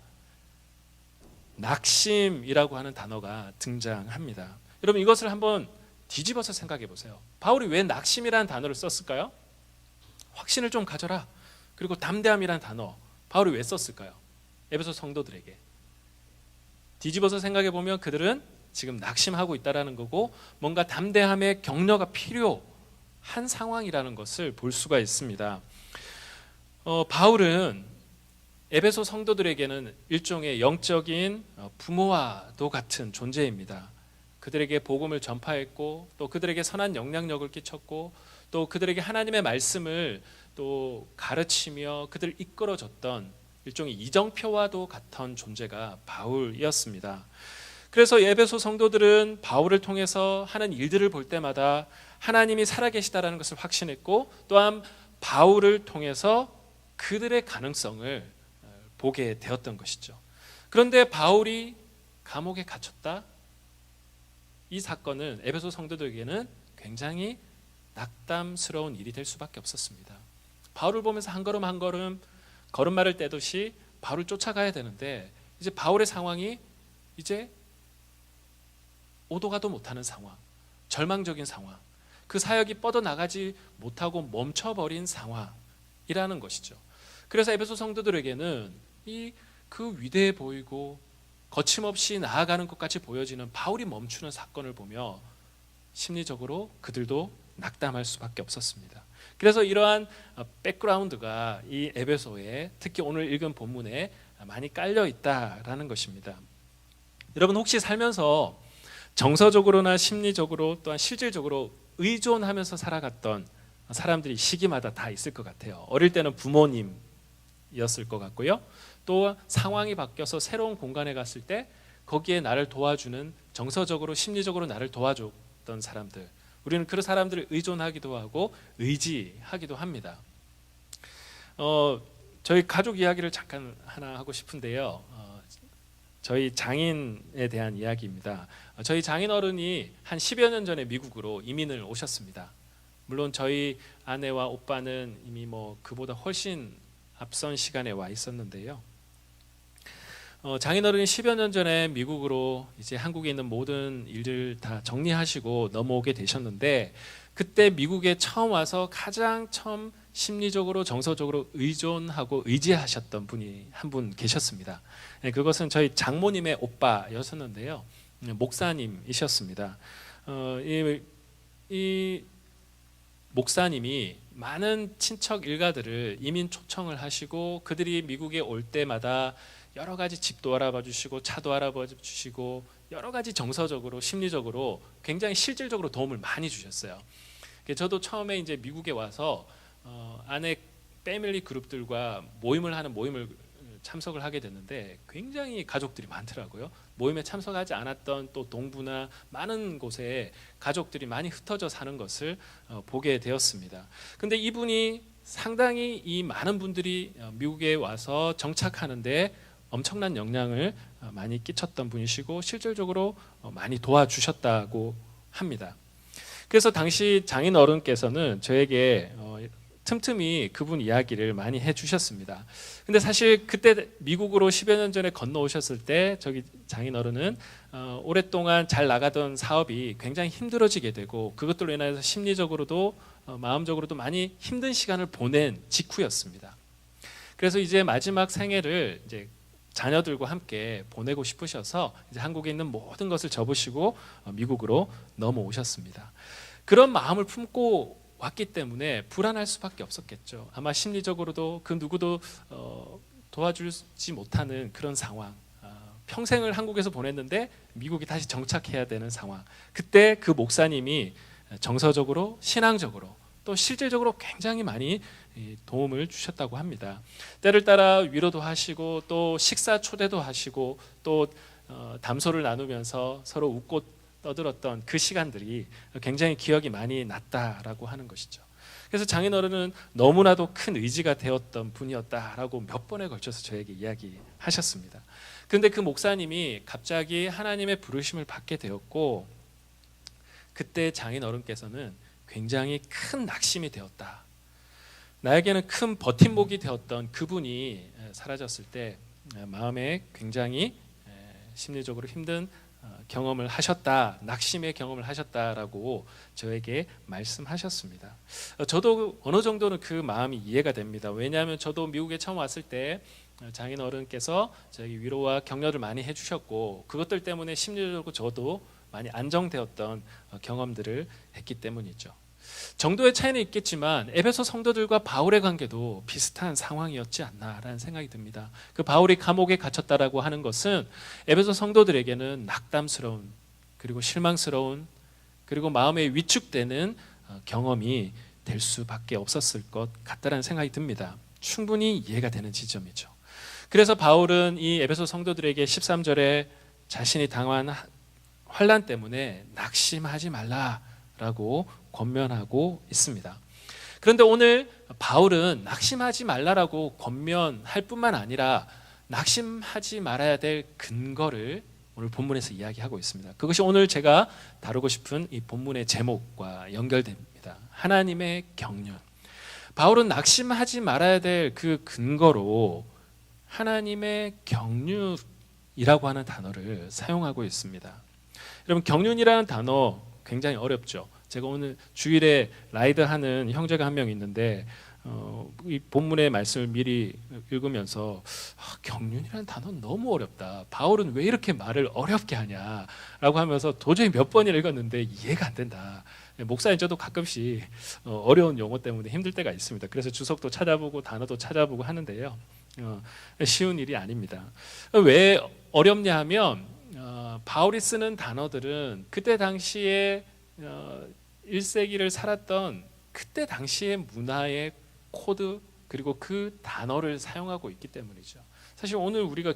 낙심이라고 하는 단어가 등장합니다. 여러분 이것을 한번 뒤집어서 생각해 보세요. 바울이 왜 낙심이라는 단어를 썼을까요? 확신을 좀 가져라. 그리고 담대함이라는 단어 바울이 왜 썼을까요? 에베소 성도들에게. 뒤집어서 생각해 보면 그들은 지금 낙심하고 있다라는 거고 뭔가 담대함의 격려가 필요한 상황이라는 것을 볼 수가 있습니다. 바울은 에베소 성도들에게는 일종의 영적인 부모와도 같은 존재입니다. 그들에게 복음을 전파했고 또 그들에게 선한 영향력을 끼쳤고 또 그들에게 하나님의 말씀을 또 가르치며 그들을 이끌어줬던 일종의 이정표와도 같은 존재가 바울이었습니다. 그래서 에베소 성도들은 바울을 통해서 하는 일들을 볼 때마다 하나님이 살아계시다라는 것을 확신했고 또한 바울을 통해서 그들의 가능성을 보게 되었던 것이죠. 그런데 바울이 감옥에 갇혔다? 이 사건은 에베소 성도들에게는 굉장히 낙담스러운 일이 될 수밖에 없었습니다. 바울을 보면서 한 걸음 한 걸음 걸음마를 떼듯이 바울을 쫓아가야 되는데 이제 바울의 상황이 이제 오도 가도 못하는 상황, 절망적인 상황, 그 사역이 뻗어나가지 못하고 멈춰버린 상황이라는 것이죠. 그래서 에베소 성도들에게는 그 위대해 보이고 거침없이 나아가는 것 같이 보여지는 바울이 멈추는 사건을 보며 심리적으로 그들도 낙담할 수밖에 없었습니다. 그래서 이러한 백그라운드가 이 에베소에 특히 오늘 읽은 본문에 많이 깔려 있다라는 것입니다. 여러분 혹시 살면서 정서적으로나 심리적으로 또한 실질적으로 의존하면서 살아갔던 사람들이 시기마다 다 있을 것 같아요. 어릴 때는 부모님이었을 것 같고요. 또 상황이 바뀌어서 새로운 공간에 갔을 때 거기에 나를 도와주는 정서적으로 심리적으로 나를 도와줬던 사람들, 우리는 그런 사람들을 의존하기도 하고 의지하기도 합니다. 저희 가족 이야기를 잠깐 하나 하고 싶은데요. 저희 장인에 대한 이야기입니다. 저희 장인 어른이 한 10여 년 전에 미국으로 이민을 오셨습니다. 물론 저희 아내와 오빠는 이미 그보다 훨씬 앞선 시간에 와 있었는데요. 장인어른이 10여 년 전에 미국으로 이제 한국에 있는 모든 일을 다 정리하시고 넘어오게 되셨는데, 그때 미국에 처음 와서 가장 처음 심리적으로 정서적으로 의존하고 의지하셨던 분이 한 분 계셨습니다. 그것은 저희 장모님의 오빠였었는데요, 목사님이셨습니다. 이 목사님이 많은 친척 일가들을 이민 초청을 하시고 그들이 미국에 올 때마다 여러 가지 집도 알아봐 주시고 차도 알아봐 주시고 여러 가지 정서적으로 심리적으로 굉장히 실질적으로 도움을 많이 주셨어요. 저도 처음에 이제 미국에 와서 아내 패밀리 그룹들과 모임을 참석을 하게 됐는데 굉장히 가족들이 많더라고요. 모임에 참석하지 않았던 또 동부나 많은 곳에 가족들이 많이 흩어져 사는 것을 보게 되었습니다. 근데 이분이 상당히 이 많은 분들이 미국에 와서 정착하는데 엄청난 영향을 많이 끼쳤던 분이시고 실질적으로 많이 도와주셨다고 합니다. 그래서 당시 장인 어른께서는 저에게 틈틈이 그분 이야기를 많이 해주셨습니다. 근데 사실 그때 미국으로 10여 년 전에 건너오셨을 때 저기 장인 어른은 오랫동안 잘 나가던 사업이 굉장히 힘들어지게 되고 그것들로 인해서 심리적으로도 마음적으로도 많이 힘든 시간을 보낸 직후였습니다. 그래서 이제 마지막 생애를 이제 자녀들과 함께 보내고 싶으셔서 이제 한국에 있는 모든 것을 접으시고 미국으로 넘어오셨습니다. 그런 마음을 품고 왔기 때문에 불안할 수밖에 없었겠죠. 아마 심리적으로도 그 누구도 도와주지 못하는 그런 상황, 평생을 한국에서 보냈는데 미국에 다시 정착해야 되는 상황. 그때 그 목사님이 정서적으로 신앙적으로 또 실질적으로 굉장히 많이 도움을 주셨다고 합니다. 때를 따라 위로도 하시고 또 식사 초대도 하시고 또 담소를 나누면서 서로 웃고 떠들었던 그 시간들이 굉장히 기억이 많이 났다라고 하는 것이죠. 그래서 장인어른은 너무나도 큰 의지가 되었던 분이었다라고 몇 번에 걸쳐서 저에게 이야기하셨습니다. 그런데 그 목사님이 갑자기 하나님의 부르심을 받게 되었고 그때 장인어른께서는 굉장히 큰 낙심이 되었다. 나에게는 큰 버팀목이 되었던 그분이 사라졌을 때 마음에 굉장히 심리적으로 힘든 경험을 하셨다, 낙심의 경험을 하셨다라고 저에게 말씀하셨습니다. 저도 어느 정도는 그 마음이 이해가 됩니다. 왜냐하면 저도 미국에 처음 왔을 때 장인 어른께서 저에게 위로와 격려를 많이 해주셨고 그것들 때문에 심리적으로 저도 많이 안정되었던 경험들을 했기 때문이죠. 정도의 차이는 있겠지만 에베소 성도들과 바울의 관계도 비슷한 상황이었지 않나라는 생각이 듭니다. 그 바울이 감옥에 갇혔다라고 하는 것은 에베소 성도들에게는 낙담스러운 그리고 실망스러운 그리고 마음에 위축되는 경험이 될 수밖에 없었을 것 같다라는 생각이 듭니다. 충분히 이해가 되는 지점이죠. 그래서 바울은 이 에베소 성도들에게 13절에 자신이 당한 환난 때문에 낙심하지 말라라고 권면하고 있습니다. 그런데 오늘 바울은 낙심하지 말라라고 권면할 뿐만 아니라 낙심하지 말아야 될 근거를 오늘 본문에서 이야기하고 있습니다. 그것이 오늘 제가 다루고 싶은 이 본문의 제목과 연결됩니다. 하나님의 경륜. 바울은 낙심하지 말아야 될 그 근거로 하나님의 경륜이라고 하는 단어를 사용하고 있습니다. 여러분 경륜이라는 단어 굉장히 어렵죠. 제가 오늘 주일에 라이드하는 형제가 한 명 있는데 이 본문의 말씀을 미리 읽으면서 경륜이라는 단어는 너무 어렵다. 바울은 왜 이렇게 말을 어렵게 하냐라고 하면서 도저히 몇 번을 읽었는데 이해가 안 된다. 목사인 저도 가끔씩 어려운 용어 때문에 힘들 때가 있습니다. 그래서 주석도 찾아보고 단어도 찾아보고 하는데요. 쉬운 일이 아닙니다. 왜 어렵냐 하면 바울이 쓰는 단어들은 그때 당시에 1세기를 살았던 그때 당시의 문화의 코드 그리고 그 단어를 사용하고 있기 때문이죠. 사실 오늘 우리가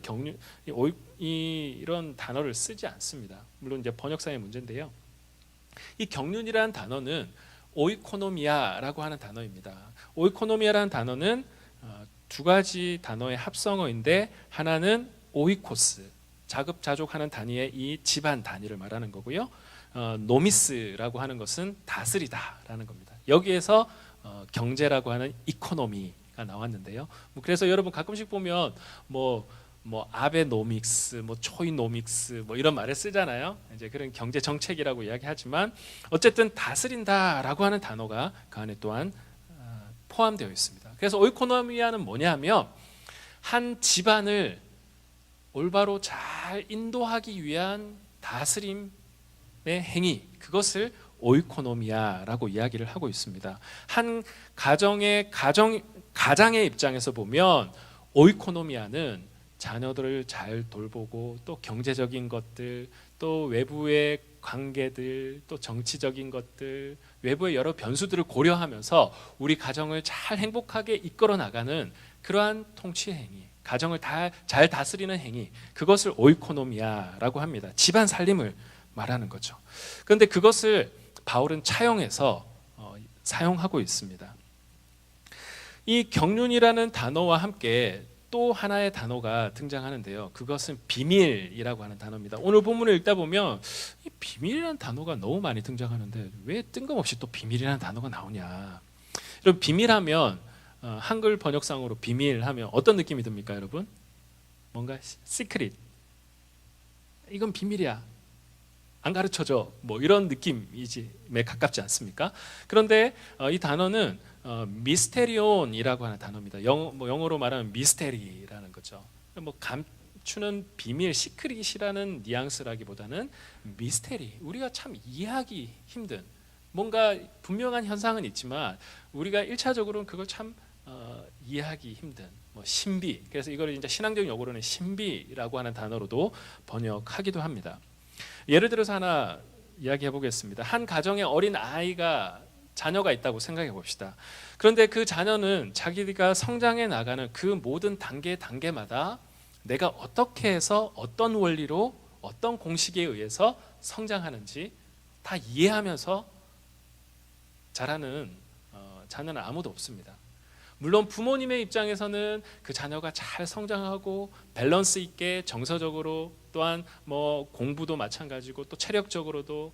이런 단어를 쓰지 않습니다. 물론 이제 번역상의 문제인데요. 이 경륜이라는 단어는 오이코노미아라고 하는 단어입니다. 오이코노미아라는 단어는 두 가지 단어의 합성어인데 하나는 오이코스, 자급자족하는 단위의 이 집안 단위를 말하는 거고요. 노미스라고 하는 것은 다스리다라는 겁니다. 여기에서 경제라고 하는 이코노미가 나왔는데요. 그래서 여러분 가끔씩 보면 뭐 아베노믹스, 초이노믹스 이런 말을 쓰잖아요. 이제 그런 경제 정책이라고 이야기하지만 어쨌든 다스린다라고 하는 단어가 그 안에 또한 포함되어 있습니다. 그래서 오이코노미아는 뭐냐면 한 집안을 올바로 잘 인도하기 위한 다스림의 행위, 그것을 오이코노미아라고 이야기를 하고 있습니다. 한 가장의 입장에서 보면 오이코노미아는 자녀들을 잘 돌보고 또 경제적인 것들, 또 외부의 관계들, 또 정치적인 것들, 외부의 여러 변수들을 고려하면서 우리 가정을 잘 행복하게 이끌어 나가는 그러한 통치 행위, 가정을 잘 다스리는 행위, 그것을 오이코노미아라고 합니다. 집안 살림을 말하는 거죠. 그런데 그것을 바울은 차용해서 사용하고 있습니다. 이 경륜이라는 단어와 함께 또 하나의 단어가 등장하는데요. 그것은 비밀이라고 하는 단어입니다. 오늘 본문을 읽다 보면 이 비밀이라는 단어가 너무 많이 등장하는데 왜 뜬금없이 또 비밀이라는 단어가 나오냐. 여러분 비밀하면 한글 번역상으로 비밀하면 어떤 느낌이 듭니까, 여러분? 뭔가 시크릿. 이건 비밀이야. 안 가르쳐줘. 이런 느낌에 가깝지 않습니까? 그런데 이 단어는 미스테리온이라고 하는 단어입니다. 영어로 말하면 미스테리라는 거죠. 감추는 비밀, 시크릿이라는 뉘앙스라기보다는 미스테리. 우리가 참 이해하기 힘든 뭔가 분명한 현상은 있지만 우리가 1차적으로는 그걸 참 이해하기 힘든 신비. 그래서 이걸 이제 신앙적 용어로는 신비라고 하는 단어로도 번역하기도 합니다. 예를 들어서 하나 이야기해 보겠습니다. 한 가정에 어린 자녀가 있다고 생각해 봅시다. 그런데 그 자녀는 자기가 성장해 나가는 그 모든 단계마다 내가 어떻게 해서 어떤 원리로 어떤 공식에 의해서 성장하는지 다 이해하면서 자라는 자녀는 아무도 없습니다. 물론 부모님의 입장에서는 그 자녀가 잘 성장하고 밸런스 있게 정서적으로 또한 공부도 마찬가지고 또 체력적으로도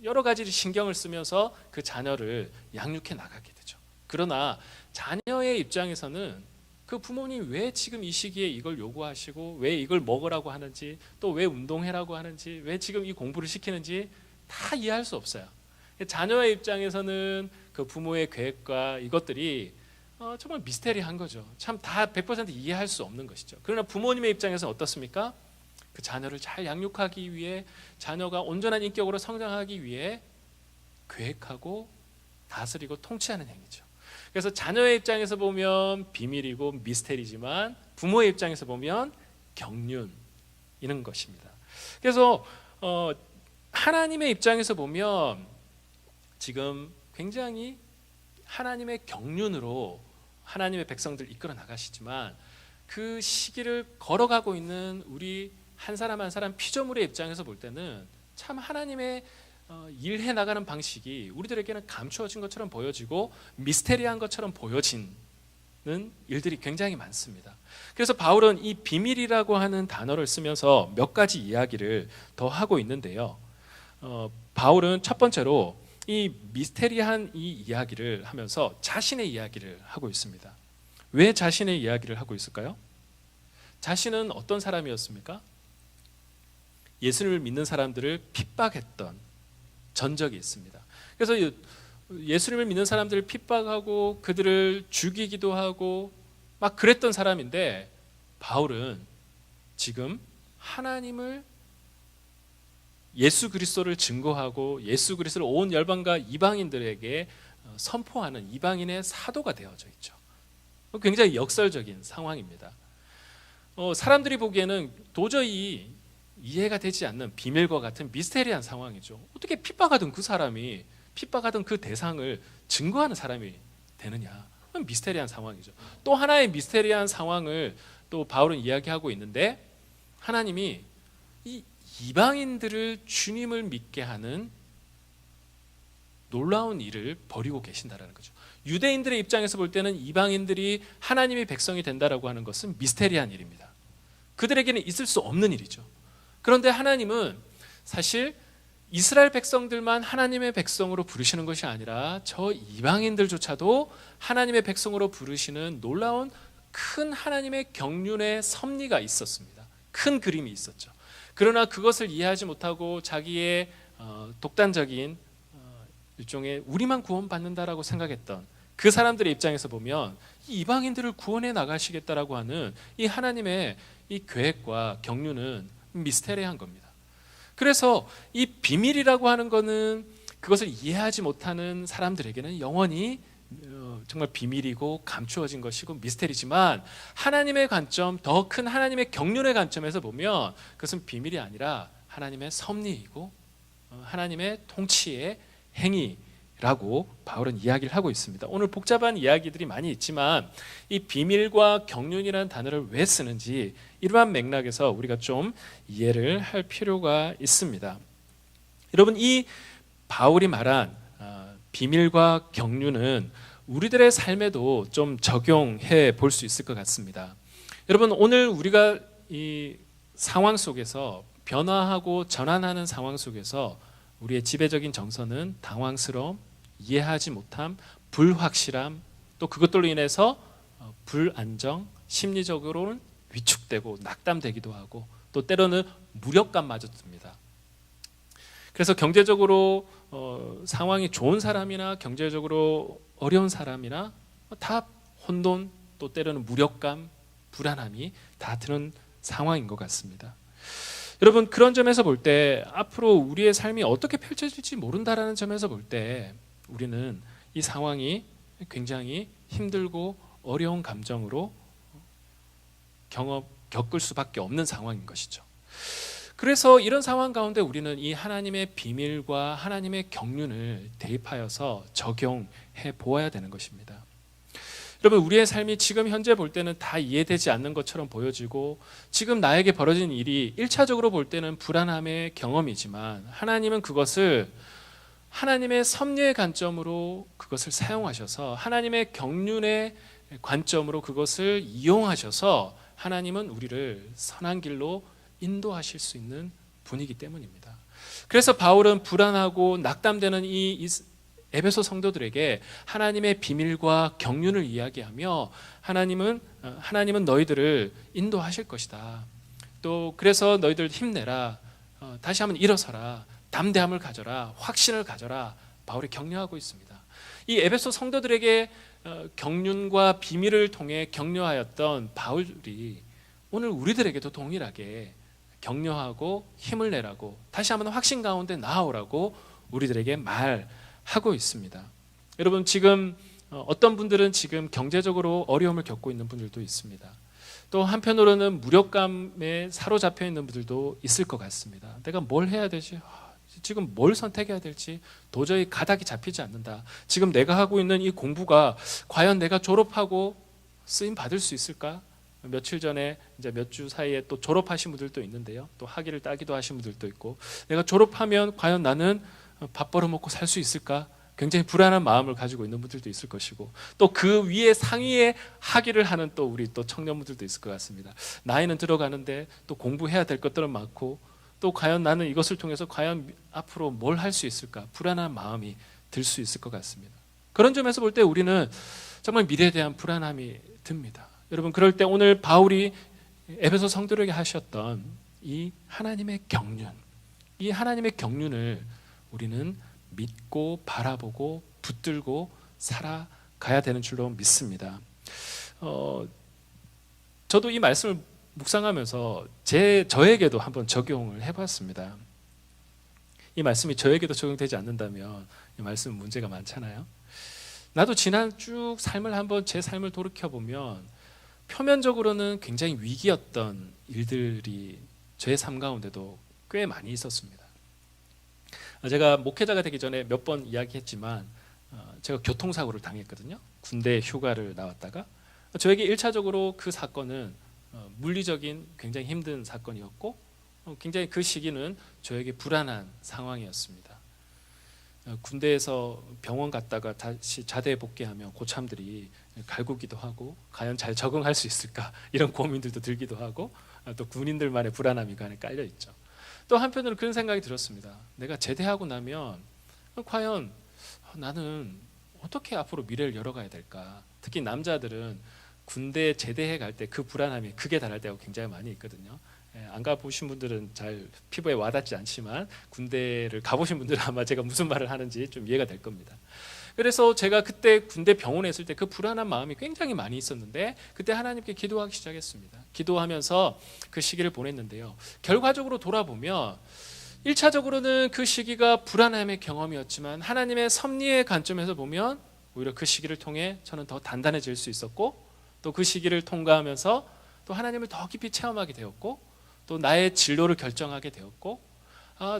여러 가지를 신경을 쓰면서 그 자녀를 양육해 나가게 되죠. 그러나 자녀의 입장에서는 그 부모님 왜 지금 이 시기에 이걸 요구하시고 왜 이걸 먹으라고 하는지 또 왜 운동해라고 하는지 왜 지금 이 공부를 시키는지 다 이해할 수 없어요. 자녀의 입장에서는 그 부모의 계획과 이것들이 정말 미스테리한 거죠. 참 다 100% 이해할 수 없는 것이죠. 그러나 부모님의 입장에서는 어떻습니까? 그 자녀를 잘 양육하기 위해 자녀가 온전한 인격으로 성장하기 위해 계획하고 다스리고 통치하는 행위죠. 그래서 자녀의 입장에서 보면 비밀이고 미스테리지만 부모의 입장에서 보면 경륜이는 것입니다. 그래서 하나님의 입장에서 보면 지금 굉장히 하나님의 경륜으로 하나님의 백성들 이끌어 나가시지만 그 시기를 걸어가고 있는 우리 한 사람 한 사람 피조물의 입장에서 볼 때는 참 하나님의 일해 나가는 방식이 우리들에게는 감추어진 것처럼 보여지고 미스테리한 것처럼 보여지는 일들이 굉장히 많습니다. 그래서 바울은 이 비밀이라고 하는 단어를 쓰면서 몇 가지 이야기를 더 하고 있는데요. 바울은 첫 번째로 이 미스테리한 이 이야기를 하면서 자신의 이야기를 하고 있습니다. 왜 자신의 이야기를 하고 있을까요? 자신은 어떤 사람이었습니까? 예수를 믿는 사람들을 핍박했던 전적이 있습니다. 그래서 예수님을 믿는 사람들을 핍박하고 그들을 죽이기도 하고 막 그랬던 사람인데, 바울은 지금 하나님을, 예수 그리스도를 증거하고 예수 그리스도를 온 열방과 이방인들에게 선포하는 이방인의 사도가 되어져 있죠. 굉장히 역설적인 상황입니다. 사람들이 보기에는 도저히 이해가 되지 않는 비밀과 같은 미스테리한 상황이죠. 어떻게 핍박하던 그 사람이, 핍박하던 그 대상을 증거하는 사람이 되느냐. 미스테리한 상황이죠. 또 하나의 미스테리한 상황을 또 바울은 이야기하고 있는데, 하나님이 이 이방인들을 주님을 믿게 하는 놀라운 일을 벌이고 계신다라는 거죠. 유대인들의 입장에서 볼 때는 이방인들이 하나님의 백성이 된다라고 하는 것은 미스테리한 일입니다. 그들에게는 있을 수 없는 일이죠. 그런데 하나님은 사실 이스라엘 백성들만 하나님의 백성으로 부르시는 것이 아니라 저 이방인들조차도 하나님의 백성으로 부르시는 놀라운 큰 하나님의 경륜의 섭리가 있었습니다. 큰 그림이 있었죠. 그러나 그것을 이해하지 못하고 자기의 독단적인 일종의 우리만 구원받는다라고 생각했던 그 사람들의 입장에서 보면 이 이방인들을 구원해 나가시겠다라고 하는 이 하나님의 이 계획과 경륜은 미스테리한 겁니다. 그래서 이 비밀이라고 하는 것은 그것을 이해하지 못하는 사람들에게는 영원히 정말 비밀이고 감추어진 것이고 미스테리지만, 하나님의 관점, 더 큰 하나님의 경륜의 관점에서 보면 그것은 비밀이 아니라 하나님의 섭리이고 하나님의 통치의 행위라고 바울은 이야기를 하고 있습니다. 오늘 복잡한 이야기들이 많이 있지만 이 비밀과 경륜이라는 단어를 왜 쓰는지 이러한 맥락에서 우리가 좀 이해를 할 필요가 있습니다. 여러분, 이 바울이 말한 비밀과 경륜은 우리들의 삶에도 좀 적용해 볼 수 있을 것 같습니다. 여러분, 오늘 우리가 이 상황 속에서 변화하고 전환하는 상황 속에서 우리의 지배적인 정서는 당황스러움, 이해하지 못함, 불확실함, 또 그것들로 인해서 불안정, 심리적으로는 위축되고 낙담되기도 하고 또 때로는 무력감마저 듭니다. 그래서 경제적으로 상황이 좋은 사람이나 경제적으로 어려운 사람이나 다 혼돈, 또 때로는 무력감, 불안함이 다 드는 상황인 것 같습니다. 여러분, 그런 점에서 볼 때 앞으로 우리의 삶이 어떻게 펼쳐질지 모른다라는 점에서 볼 때 우리는 이 상황이 굉장히 힘들고 어려운 감정으로 겪을 수밖에 없는 상황인 것이죠. 그래서 이런 상황 가운데 우리는 이 하나님의 비밀과 하나님의 경륜을 대입하여서 적용해 보아야 되는 것입니다. 여러분, 우리의 삶이 지금 현재 볼 때는 다 이해되지 않는 것처럼 보여지고 지금 나에게 벌어진 일이 1차적으로 볼 때는 불안함의 경험이지만, 하나님은 그것을 하나님의 섭리의 관점으로 그것을 사용하셔서 하나님의 경륜의 관점으로 그것을 이용하셔서 하나님은 우리를 선한 길로 인도하실 수 있는 분이기 때문입니다. 그래서 바울은 불안하고 낙담되는 이 에베소 성도들에게 하나님의 비밀과 경륜을 이야기하며 하나님은 너희들을 인도하실 것이다. 또 그래서 너희들 힘내라. 다시 한번 일어서라. 담대함을 가져라. 확신을 가져라. 바울이 격려하고 있습니다. 이 에베소 성도들에게 경륜과 비밀을 통해 격려하였던 바울이 오늘 우리들에게도 동일하게 격려하고 힘을 내라고, 다시 한번 확신 가운데 나아오라고 우리들에게 말하고 있습니다. 여러분, 지금 어떤 분들은 지금 경제적으로 어려움을 겪고 있는 분들도 있습니다. 또 한편으로는 무력감에 사로잡혀 있는 분들도 있을 것 같습니다. 내가 뭘 해야 되지? 지금 뭘 선택해야 될지 도저히 가닥이 잡히지 않는다. 지금 내가 하고 있는 이 공부가 과연 내가 졸업하고 쓰임 받을 수 있을까? 며칠 전에 이제 몇 주 사이에 또 졸업하신 분들도 있는데요. 또 학위를 따기도 하신 분들도 있고, 내가 졸업하면 과연 나는 밥 벌어먹고 살 수 있을까? 굉장히 불안한 마음을 가지고 있는 분들도 있을 것이고, 또 그 위에 상위에 학위를 하는 또 우리 또 청년분들도 있을 것 같습니다. 나이는 들어가는데 또 공부해야 될 것들은 많고, 또 과연 나는 이것을 통해서 과연 앞으로 뭘 할 수 있을까? 불안한 마음이 들 수 있을 것 같습니다. 그런 점에서 볼 때 우리는 정말 미래에 대한 불안함이 듭니다. 여러분, 그럴 때 오늘 바울이 에베소 성도들에게 하셨던 이 하나님의 경륜, 이 하나님의 경륜을 우리는 믿고 바라보고 붙들고 살아가야 되는 줄로 믿습니다. 저도 이 말씀을 묵상하면서 저에게도 한번 적용을 해봤습니다. 이 말씀이 저에게도 적용되지 않는다면 이 말씀은 문제가 많잖아요. 나도 지난 쭉 삶을 한번 제 삶을 돌이켜보면 표면적으로는 굉장히 위기였던 일들이 제 삶 가운데도 꽤 많이 있었습니다. 제가 목회자가 되기 전에 몇 번 이야기했지만 제가 교통사고를 당했거든요. 군대 휴가를 나왔다가 저에게 1차적으로 그 사건은 물리적인 굉장히 힘든 사건이었고 굉장히 그 시기는 저에게 불안한 상황이었습니다. 군대에서 병원 갔다가 다시 자대에 복귀하면 고참들이 갈구기도 하고 과연 잘 적응할 수 있을까 이런 고민들도 들기도 하고 또 군인들만의 불안함이 그 안에 깔려 있죠. 또 한편으로는 그런 생각이 들었습니다. 내가 제대하고 나면 과연 나는 어떻게 앞으로 미래를 열어가야 될까. 특히 남자들은 군대 제대해 갈 때 그 불안함이 극에 달할 때가 굉장히 많이 있거든요. 안 가보신 분들은 잘 피부에 와닿지 않지만 군대를 가보신 분들은 아마 제가 무슨 말을 하는지 좀 이해가 될 겁니다. 그래서 제가 그때 군대 병원에 있을 때 그 불안한 마음이 굉장히 많이 있었는데 그때 하나님께 기도하기 시작했습니다. 기도하면서 그 시기를 보냈는데요. 결과적으로 돌아보면 1차적으로는 그 시기가 불안함의 경험이었지만 하나님의 섭리의 관점에서 보면 오히려 그 시기를 통해 저는 더 단단해질 수 있었고 또 그 시기를 통과하면서 또 하나님을 더 깊이 체험하게 되었고 또 나의 진로를 결정하게 되었고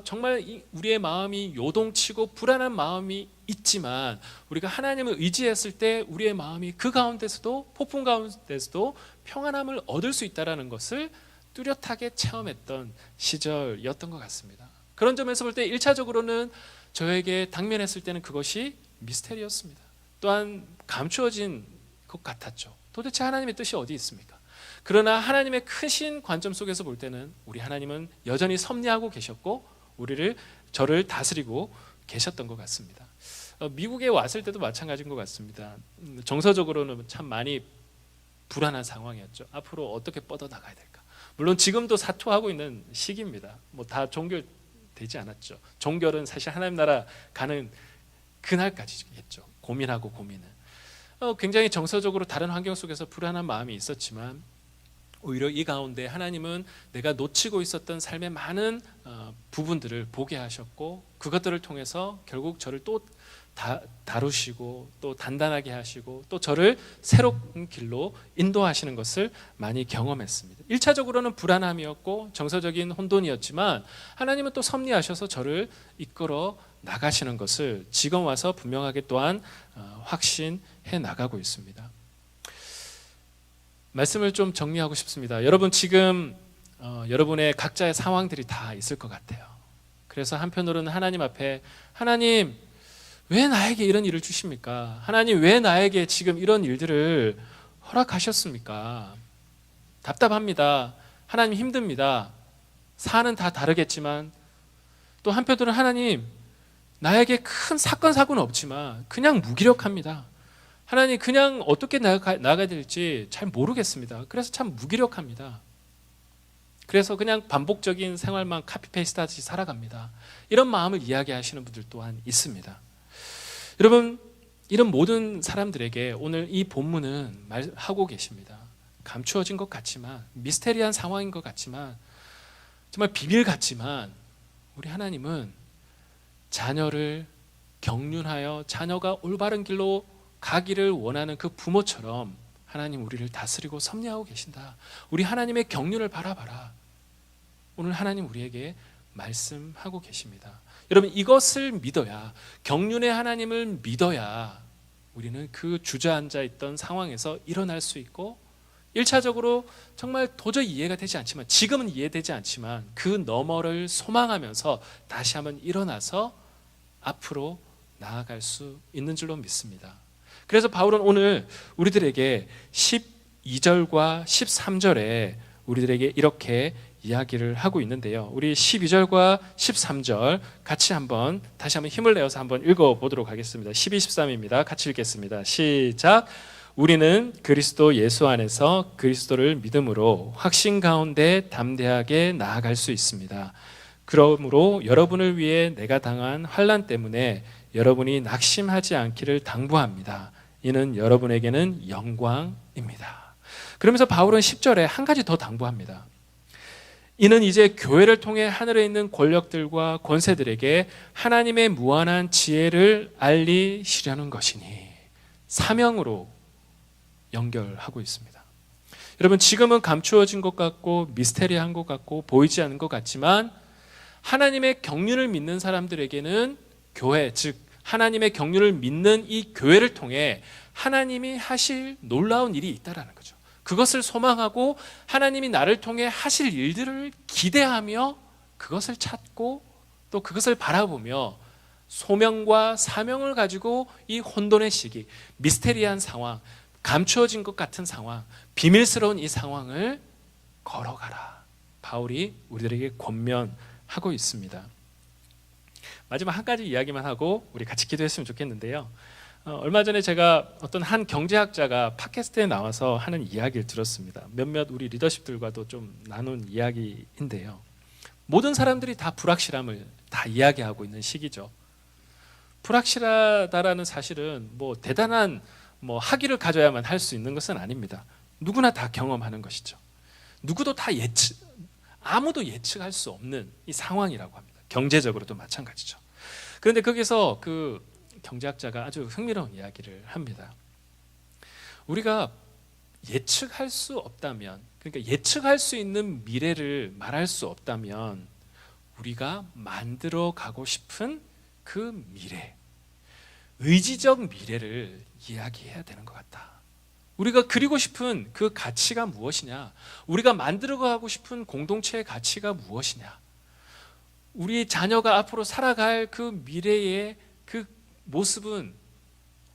정말 우리의 마음이 요동치고 불안한 마음이 있지만 우리가 하나님을 의지했을 때 우리의 마음이 그 가운데서도 폭풍 가운데서도 평안함을 얻을 수 있다는 것을 뚜렷하게 체험했던 시절이었던 것 같습니다. 그런 점에서 볼 때 1차적으로는 저에게 당면했을 때는 그것이 미스테리였습니다. 또한 감추어진 것 같았죠. 도대체 하나님의 뜻이 어디 있습니까? 그러나 하나님의 크신 관점 속에서 볼 때는 우리 하나님은 여전히 섭리하고 계셨고 저를 다스리고 계셨던 것 같습니다. 미국에 왔을 때도 마찬가지인 것 같습니다. 정서적으로는 참 많이 불안한 상황이었죠. 앞으로 어떻게 뻗어나가야 될까? 물론 지금도 사투하고 있는 시기입니다. 뭐 다 종결되지 않았죠. 종결은 사실 하나님 나라 가는 그날까지겠죠. 고민하고 고민은. 굉장히 정서적으로 다른 환경 속에서 불안한 마음이 있었지만 오히려 이 가운데 하나님은 내가 놓치고 있었던 삶의 많은 부분들을 보게 하셨고 그것들을 통해서 결국 저를 또 다루시고 또 단단하게 하시고 또 저를 새로운 길로 인도하시는 것을 많이 경험했습니다. 1차적으로는 불안함이었고 정서적인 혼돈이었지만 하나님은 또 섭리하셔서 저를 이끌어 나가시는 것을 지금 와서 분명하게 또한 확신해 나가고 있습니다. 말씀을 좀 정리하고 싶습니다. 여러분 지금 여러분의 각자의 상황들이 다 있을 것 같아요. 그래서 한편으로는 하나님 앞에 하나님 왜 나에게 이런 일을 주십니까? 하나님 왜 나에게 지금 이런 일들을 허락하셨습니까? 답답합니다. 하나님 힘듭니다. 사는 다 다르겠지만 또 한편으로는 하나님 나에게 큰 사건 사고는 없지만 그냥 무기력합니다. 하나님 그냥 어떻게 나가야 될지 잘 모르겠습니다. 그래서 참 무기력합니다. 그래서 그냥 반복적인 생활만 카피페이스트 하듯이 살아갑니다. 이런 마음을 이야기하시는 분들 또한 있습니다. 여러분 이런 모든 사람들에게 오늘 이 본문은 말하고 계십니다. 감추어진 것 같지만 미스테리한 상황인 것 같지만 정말 비밀 같지만 우리 하나님은 자녀를 경륜하여 자녀가 올바른 길로 가기를 원하는 그 부모처럼 하나님 우리를 다스리고 섭리하고 계신다. 우리 하나님의 경륜을 바라봐라. 오늘 하나님 우리에게 말씀하고 계십니다. 여러분 이것을 믿어야 경륜의 하나님을 믿어야 우리는 그 주저앉아 있던 상황에서 일어날 수 있고 1차적으로 정말 도저히 이해가 되지 않지만 지금은 이해되지 않지만 그 너머를 소망하면서 다시 한번 일어나서 앞으로 나아갈 수 있는 줄로 믿습니다. 그래서 바울은 오늘 우리들에게 12절과 13절에 우리들에게 이렇게 이야기를 하고 있는데요. 우리 12절과 13절 같이 다시 한번 힘을 내어서 한번 읽어보도록 하겠습니다. 12, 13입니다. 같이 읽겠습니다. 시작. 우리는 그리스도 예수 안에서 그리스도를 믿음으로 확신 가운데 담대하게 나아갈 수 있습니다. 그러므로 여러분을 위해 내가 당한 환난 때문에 여러분이 낙심하지 않기를 당부합니다. 이는 여러분에게는 영광입니다. 그러면서 바울은 10절에 한 가지 더 당부합니다. 이는 이제 교회를 통해 하늘에 있는 권력들과 권세들에게 하나님의 무한한 지혜를 알리시려는 것이니, 사명으로 연결하고 있습니다. 여러분, 지금은 감추어진 것 같고 미스테리한 것 같고 보이지 않는 것 같지만 하나님의 경륜을 믿는 사람들에게는 교회, 즉 하나님의 경륜을 믿는 이 교회를 통해 하나님이 하실 놀라운 일이 있다라는 거죠. 그것을 소망하고 하나님이 나를 통해 하실 일들을 기대하며 그것을 찾고 또 그것을 바라보며 소명과 사명을 가지고 이 혼돈의 시기, 미스테리한 상황, 감추어진 것 같은 상황, 비밀스러운 이 상황을 걸어가라. 바울이 우리들에게 권면하고 있습니다. 마지막 한 가지 이야기만 하고 우리 같이 기도했으면 좋겠는데요. 얼마 전에 제가 어떤 한 경제학자가 팟캐스트에 나와서 하는 이야기를 들었습니다. 몇몇 우리 리더십들과도 좀 나눈 이야기인데요. 모든 사람들이 다 불확실함을 다 이야기하고 있는 시기죠. 불확실하다라는 사실은 뭐 대단한 학위를 가져야만 할 수 있는 것은 아닙니다. 누구나 다 경험하는 것이죠. 누구도 다 아무도 예측할 수 없는 이 상황이라고 합니다. 경제적으로도 마찬가지죠. 그런데 거기서 그 경제학자가 아주 흥미로운 이야기를 합니다. 우리가 예측할 수 없다면, 그러니까 예측할 수 있는 미래를 말할 수 없다면 우리가 만들어 가고 싶은 그 미래, 의지적 미래를 이야기해야 되는 것 같다. 우리가 그리고 싶은 그 가치가 무엇이냐? 우리가 만들어 가고 싶은 공동체의 가치가 무엇이냐? 우리 자녀가 앞으로 살아갈 그 미래의 그 모습은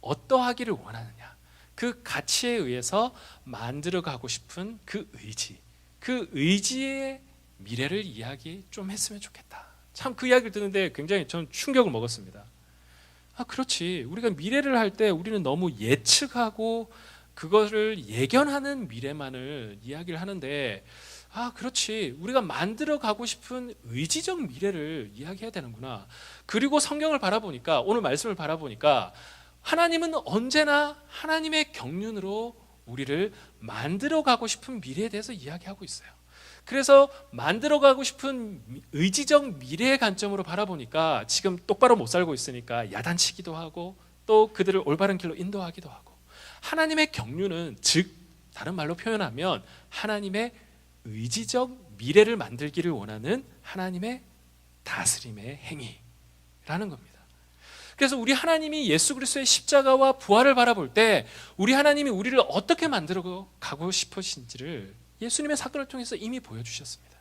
어떠하기를 원하느냐? 그 가치에 의해서 만들어 가고 싶은 그 의지, 그 의지의 미래를 이야기 좀 했으면 좋겠다. 참 그 이야기를 듣는데 굉장히 저는 충격을 먹었습니다. 그렇지. 우리가 미래를 할 때 우리는 너무 예측하고 그거를 예견하는 미래만을 이야기를 하는데, 그렇지. 우리가 만들어 가고 싶은 의지적 미래를 이야기해야 되는구나. 그리고 성경을 바라보니까, 오늘 말씀을 바라보니까 하나님은 언제나 하나님의 경륜으로 우리를 만들어 가고 싶은 미래에 대해서 이야기하고 있어요. 그래서 만들어 가고 싶은 의지적 미래의 관점으로 바라보니까 지금 똑바로 못 살고 있으니까 야단치기도 하고 또 그들을 올바른 길로 인도하기도 하고, 하나님의 경륜은, 즉 다른 말로 표현하면 하나님의 의지적 미래를 만들기를 원하는 하나님의 다스림의 행위라는 겁니다. 그래서 우리 하나님이 예수 그리스도의 십자가와 부활을 바라볼 때 우리 하나님이 우리를 어떻게 만들어 가고 싶으신지를 예수님의 사건을 통해서 이미 보여주셨습니다.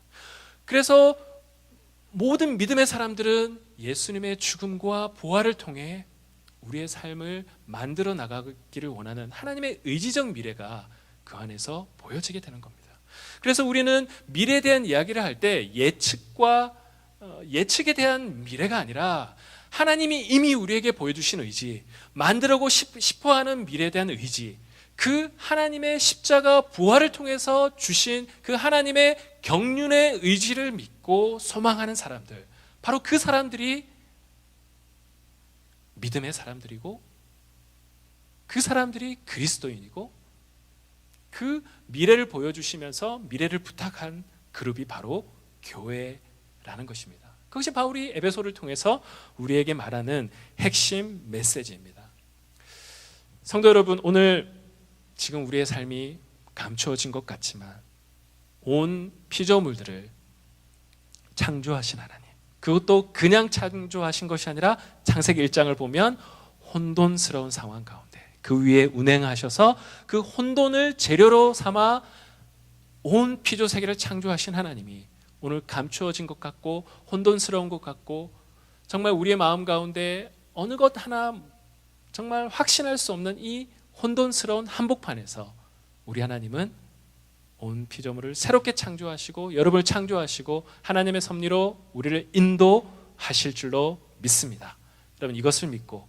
그래서 모든 믿음의 사람들은 예수님의 죽음과 부활을 통해 우리의 삶을 만들어 나가기를 원하는 하나님의 의지적 미래가 그 안에서 보여지게 되는 겁니다. 그래서 우리는 미래에 대한 이야기를 할 때 예측에 대한 미래가 아니라 하나님이 이미 우리에게 보여주신 의지, 만들고 싶어하는 미래에 대한 의지, 그 하나님의 십자가 부활을 통해서 주신 그 하나님의 경륜의 의지를 믿고 소망하는 사람들, 바로 그 사람들이 믿음의 사람들이고 그 사람들이 그리스도인이고 그 미래를 보여주시면서 미래를 부탁한 그룹이 바로 교회라는 것입니다. 그것이 바울이 에베소를 통해서 우리에게 말하는 핵심 메시지입니다. 성도 여러분, 오늘 지금 우리의 삶이 감추어진 것 같지만 온 피조물들을 창조하신 하나님, 그것도 그냥 창조하신 것이 아니라 창세기 1장을 보면 혼돈스러운 상황 가운데 그 위에 운행하셔서 그 혼돈을 재료로 삼아 온 피조 세계를 창조하신 하나님이 오늘 감추어진 것 같고 혼돈스러운 것 같고 정말 우리의 마음 가운데 어느 것 하나 정말 확신할 수 없는 이 혼돈스러운 한복판에서 우리 하나님은 온 피조물을 새롭게 창조하시고 여러분을 창조하시고 하나님의 섭리로 우리를 인도하실 줄로 믿습니다. 여러분, 이것을 믿고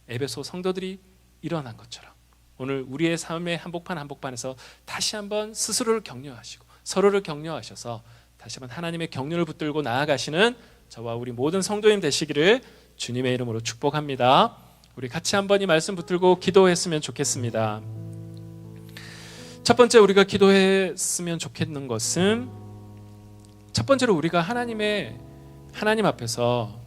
에베소 성도들이 일어난 것처럼 오늘 우리의 삶의 한복판에서 다시 한번 스스로를 격려하시고 서로를 격려하셔서 다시 한번 하나님의 경륜을 붙들고 나아가시는 저와 우리 모든 성도님 되시기를 주님의 이름으로 축복합니다. 우리 같이 한번 이 말씀 붙들고 기도했으면 좋겠습니다. 첫 번째 우리가 기도했으면 좋겠는 것은, 첫 번째로 우리가 하나님 앞에서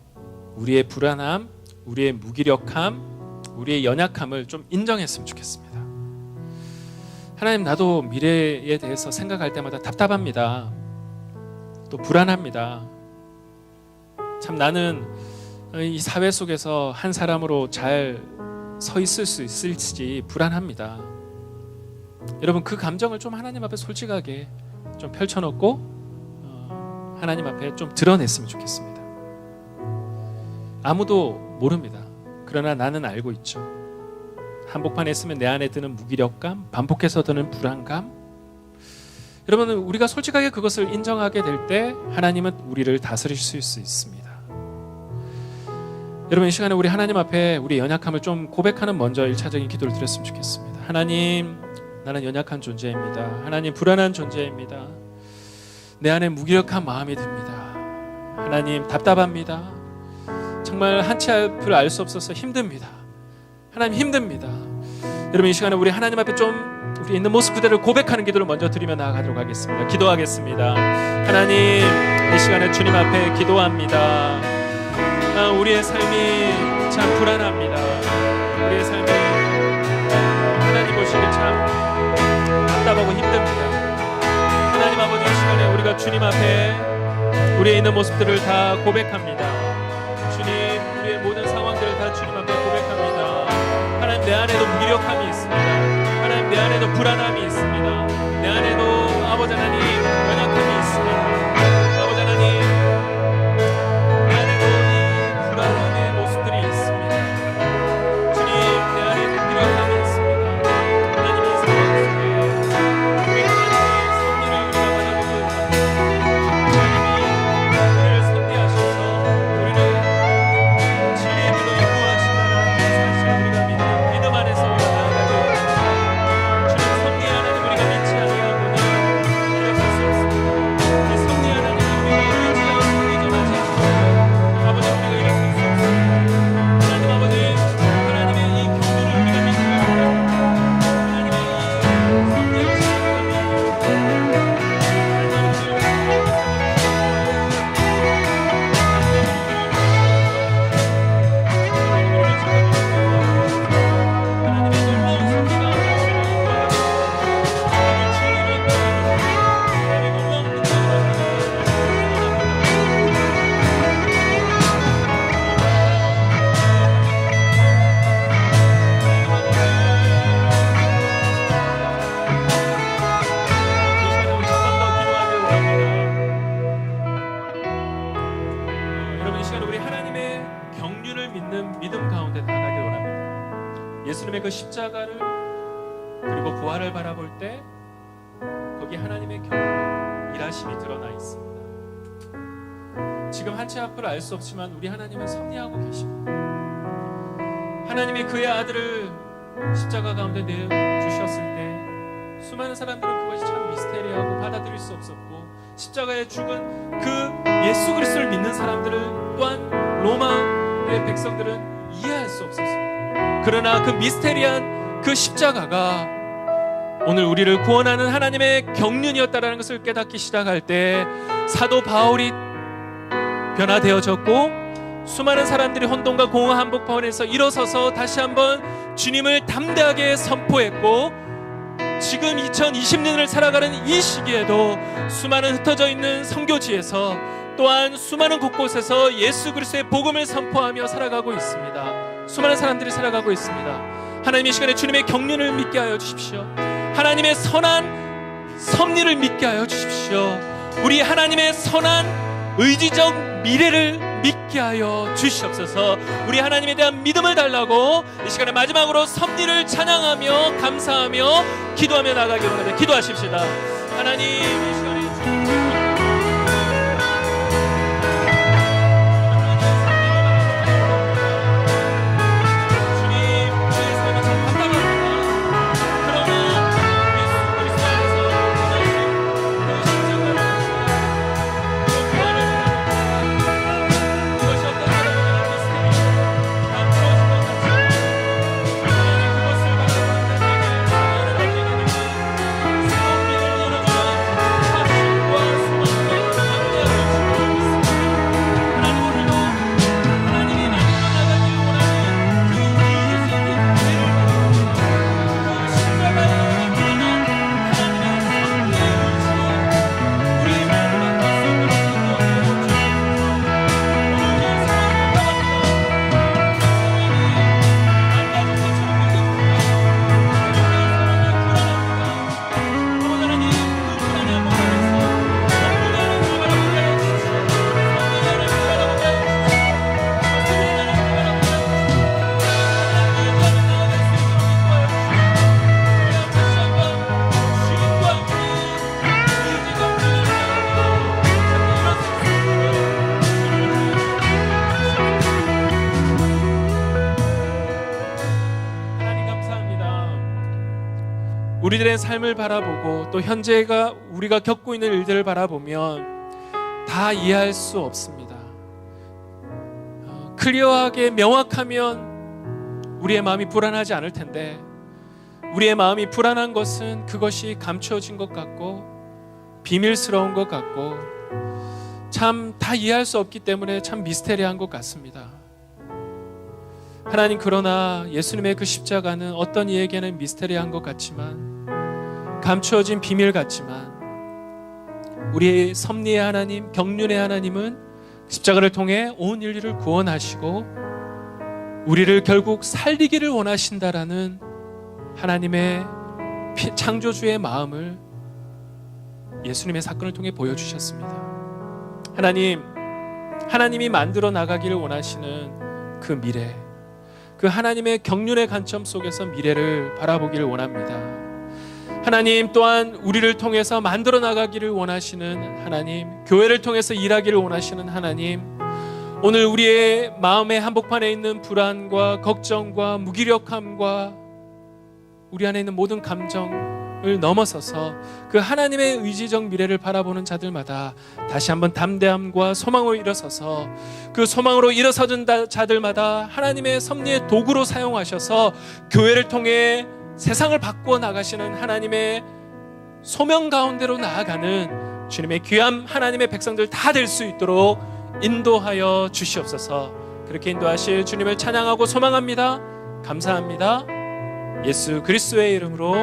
우리의 불안함, 우리의 무기력함, 우리의 연약함을 좀 인정했으면 좋겠습니다. 하나님, 나도 미래에 대해서 생각할 때마다 답답합니다. 또 불안합니다. 참 나는 이 사회 속에서 한 사람으로 잘 서 있을 수 있을지 불안합니다. 여러분, 그 감정을 좀 하나님 앞에 솔직하게 좀 펼쳐놓고 하나님 앞에 좀 드러냈으면 좋겠습니다. 아무도 모릅니다. 그러나 나는 알고 있죠. 한복판에 있으면 내 안에 드는 무기력감, 반복해서 드는 불안감. 여러분, 우리가 솔직하게 그것을 인정하게 될 때 하나님은 우리를 다스리실 수 있습니다. 여러분, 이 시간에 우리 하나님 앞에 우리 연약함을 좀 고백하는 먼저 1차적인 기도를 드렸으면 좋겠습니다. 하나님, 나는 연약한 존재입니다. 하나님, 불안한 존재입니다. 내 안에 무기력한 마음이 듭니다. 하나님, 답답합니다. 정말 한치 앞을 알 수 없어서 힘듭니다. 하나님, 힘듭니다. 여러분, 이 시간에 우리 하나님 앞에 좀 우리 있는 모습 그대로 고백하는 기도를 먼저 드리며 나아가도록 하겠습니다. 기도하겠습니다. 하나님, 이 시간에 주님 앞에 기도합니다. 우리의 삶이 참 불안합니다. 우리의 삶이 하나님 보시기에 참 답답하고 힘듭니다. 하나님 아버지, 이 시간에 우리가 주님 앞에 우리의 있는 모습들을 다 고백합니다. 주님, 우리의 모든 상황들을 다 주님 앞에 고백합니다. 하나님, 내 안에도 무기력함이 있습니다. 하나님, 내 안에도 불안함이 있습니다. 내 안에도 아버지 하나님 연약함이 있습니다. 아버지 하나님, 내 안에도 이 불안함의 모습들이 있습니다. 주님, 내 안에 무기력함이 있습니다. 하나님, 이 상황 속에 우리 하나님의 섭리를 우리가 바라보고 하나님이 우리를 섭리하셔서 우리를 진리의 길로 인도하신다는 사실을 우리가 믿음 안에서 우리가 나아가게 주님, 섭리 하나님 우리가 믿지 아니하고는 일어설 수 없습니다. 이 섭리 하나님 우리가 의지하고 의존하지 않고 아버지, 우리가 일어설 수 없습니다. 하나님 아버지, 하나님의 이 경륜을 우리가 믿기 바랍니다. 하나님의 이 섭리하신 우리가 여러분, 이 시간 우리 하나님의 경륜을 믿는 믿음 가운데 나가길 원합니다. 예수님의 그 십자가를 그리고 부활을 바라볼 때 거기 하나님의 경륜, 일하심이 드러나 있습니다. 지금 한치 앞을 알 수 없지만 우리 하나님은 섭리하고 계십니다. 하나님이 그의 아들을 십자가 가운데 내주셨을 때 수많은 사람들은 그것이 참 미스테리하고 받아들일 수 없었고, 십자가에 죽은 그 예수 그리스도를 믿는 사람들을 또한 로마의 백성들은 이해할 수 없었습니다. 그러나 그 미스테리한 그 십자가가 오늘 우리를 구원하는 하나님의 경륜이었다는 것을 깨닫기 시작할 때 사도 바울이 변화되어졌고, 수많은 사람들이 혼돈과 공허 한복판에서 일어서서 다시 한번 주님을 담대하게 선포했고, 지금 2020년을 살아가는 이 시기에도 수많은 흩어져 있는 선교지에서 또한 수많은 곳곳에서 예수 그리스도의 복음을 선포하며 살아가고 있습니다. 수많은 사람들이 살아가고 있습니다. 하나님, 이 시간에 주님의 경륜을 믿게 하여 주십시오. 하나님의 선한 섭리를 믿게 하여 주십시오. 우리 하나님의 선한 의지적 미래를 믿게 하여 주시옵소서. 우리 하나님에 대한 믿음을 달라고 이 시간에 마지막으로 섭리를 찬양하며 감사하며 기도하며 나가기 원합니다. 기도하십시다. 하나님, 이 시간에 우리들의 삶을 바라보고 또 현재가 우리가 겪고 있는 일들을 바라보면 다 이해할 수 없습니다. 클리어하게 명확하면 우리의 마음이 불안하지 않을 텐데, 우리의 마음이 불안한 것은 그것이 감추어진 것 같고 비밀스러운 것 같고 참 다 이해할 수 없기 때문에 참 미스테리한 것 같습니다. 하나님, 그러나 예수님의 그 십자가는 어떤 이에게는 미스테리한 것 같지만, 감추어진 비밀 같지만, 우리의 섭리의 하나님, 경륜의 하나님은 십자가를 통해 온 인류를 구원하시고 우리를 결국 살리기를 원하신다라는 하나님의 창조주의 마음을 예수님의 사건을 통해 보여주셨습니다. 하나님이 만들어 나가기를 원하시는 그 미래, 그 하나님의 경륜의 관점 속에서 미래를 바라보기를 원합니다. 하나님 또한 우리를 통해서 만들어 나가기를 원하시는 하나님, 교회를 통해서 일하기를 원하시는 하나님, 오늘 우리의 마음의 한복판에 있는 불안과 걱정과 무기력함과 우리 안에 있는 모든 감정을 넘어서서 그 하나님의 의지적 미래를 바라보는 자들마다 다시 한번 담대함과 소망으로 일어서서 그 소망으로 일어서는 자들마다 하나님의 섭리의 도구로 사용하셔서 교회를 통해 세상을 바꾸어 나가시는 하나님의 소명 가운데로 나아가는 주님의 귀한 하나님의 백성들 다 될 수 있도록 인도하여 주시옵소서. 그렇게 인도하실 주님을 찬양하고 소망합니다. 감사합니다. 예수 그리스도의 이름으로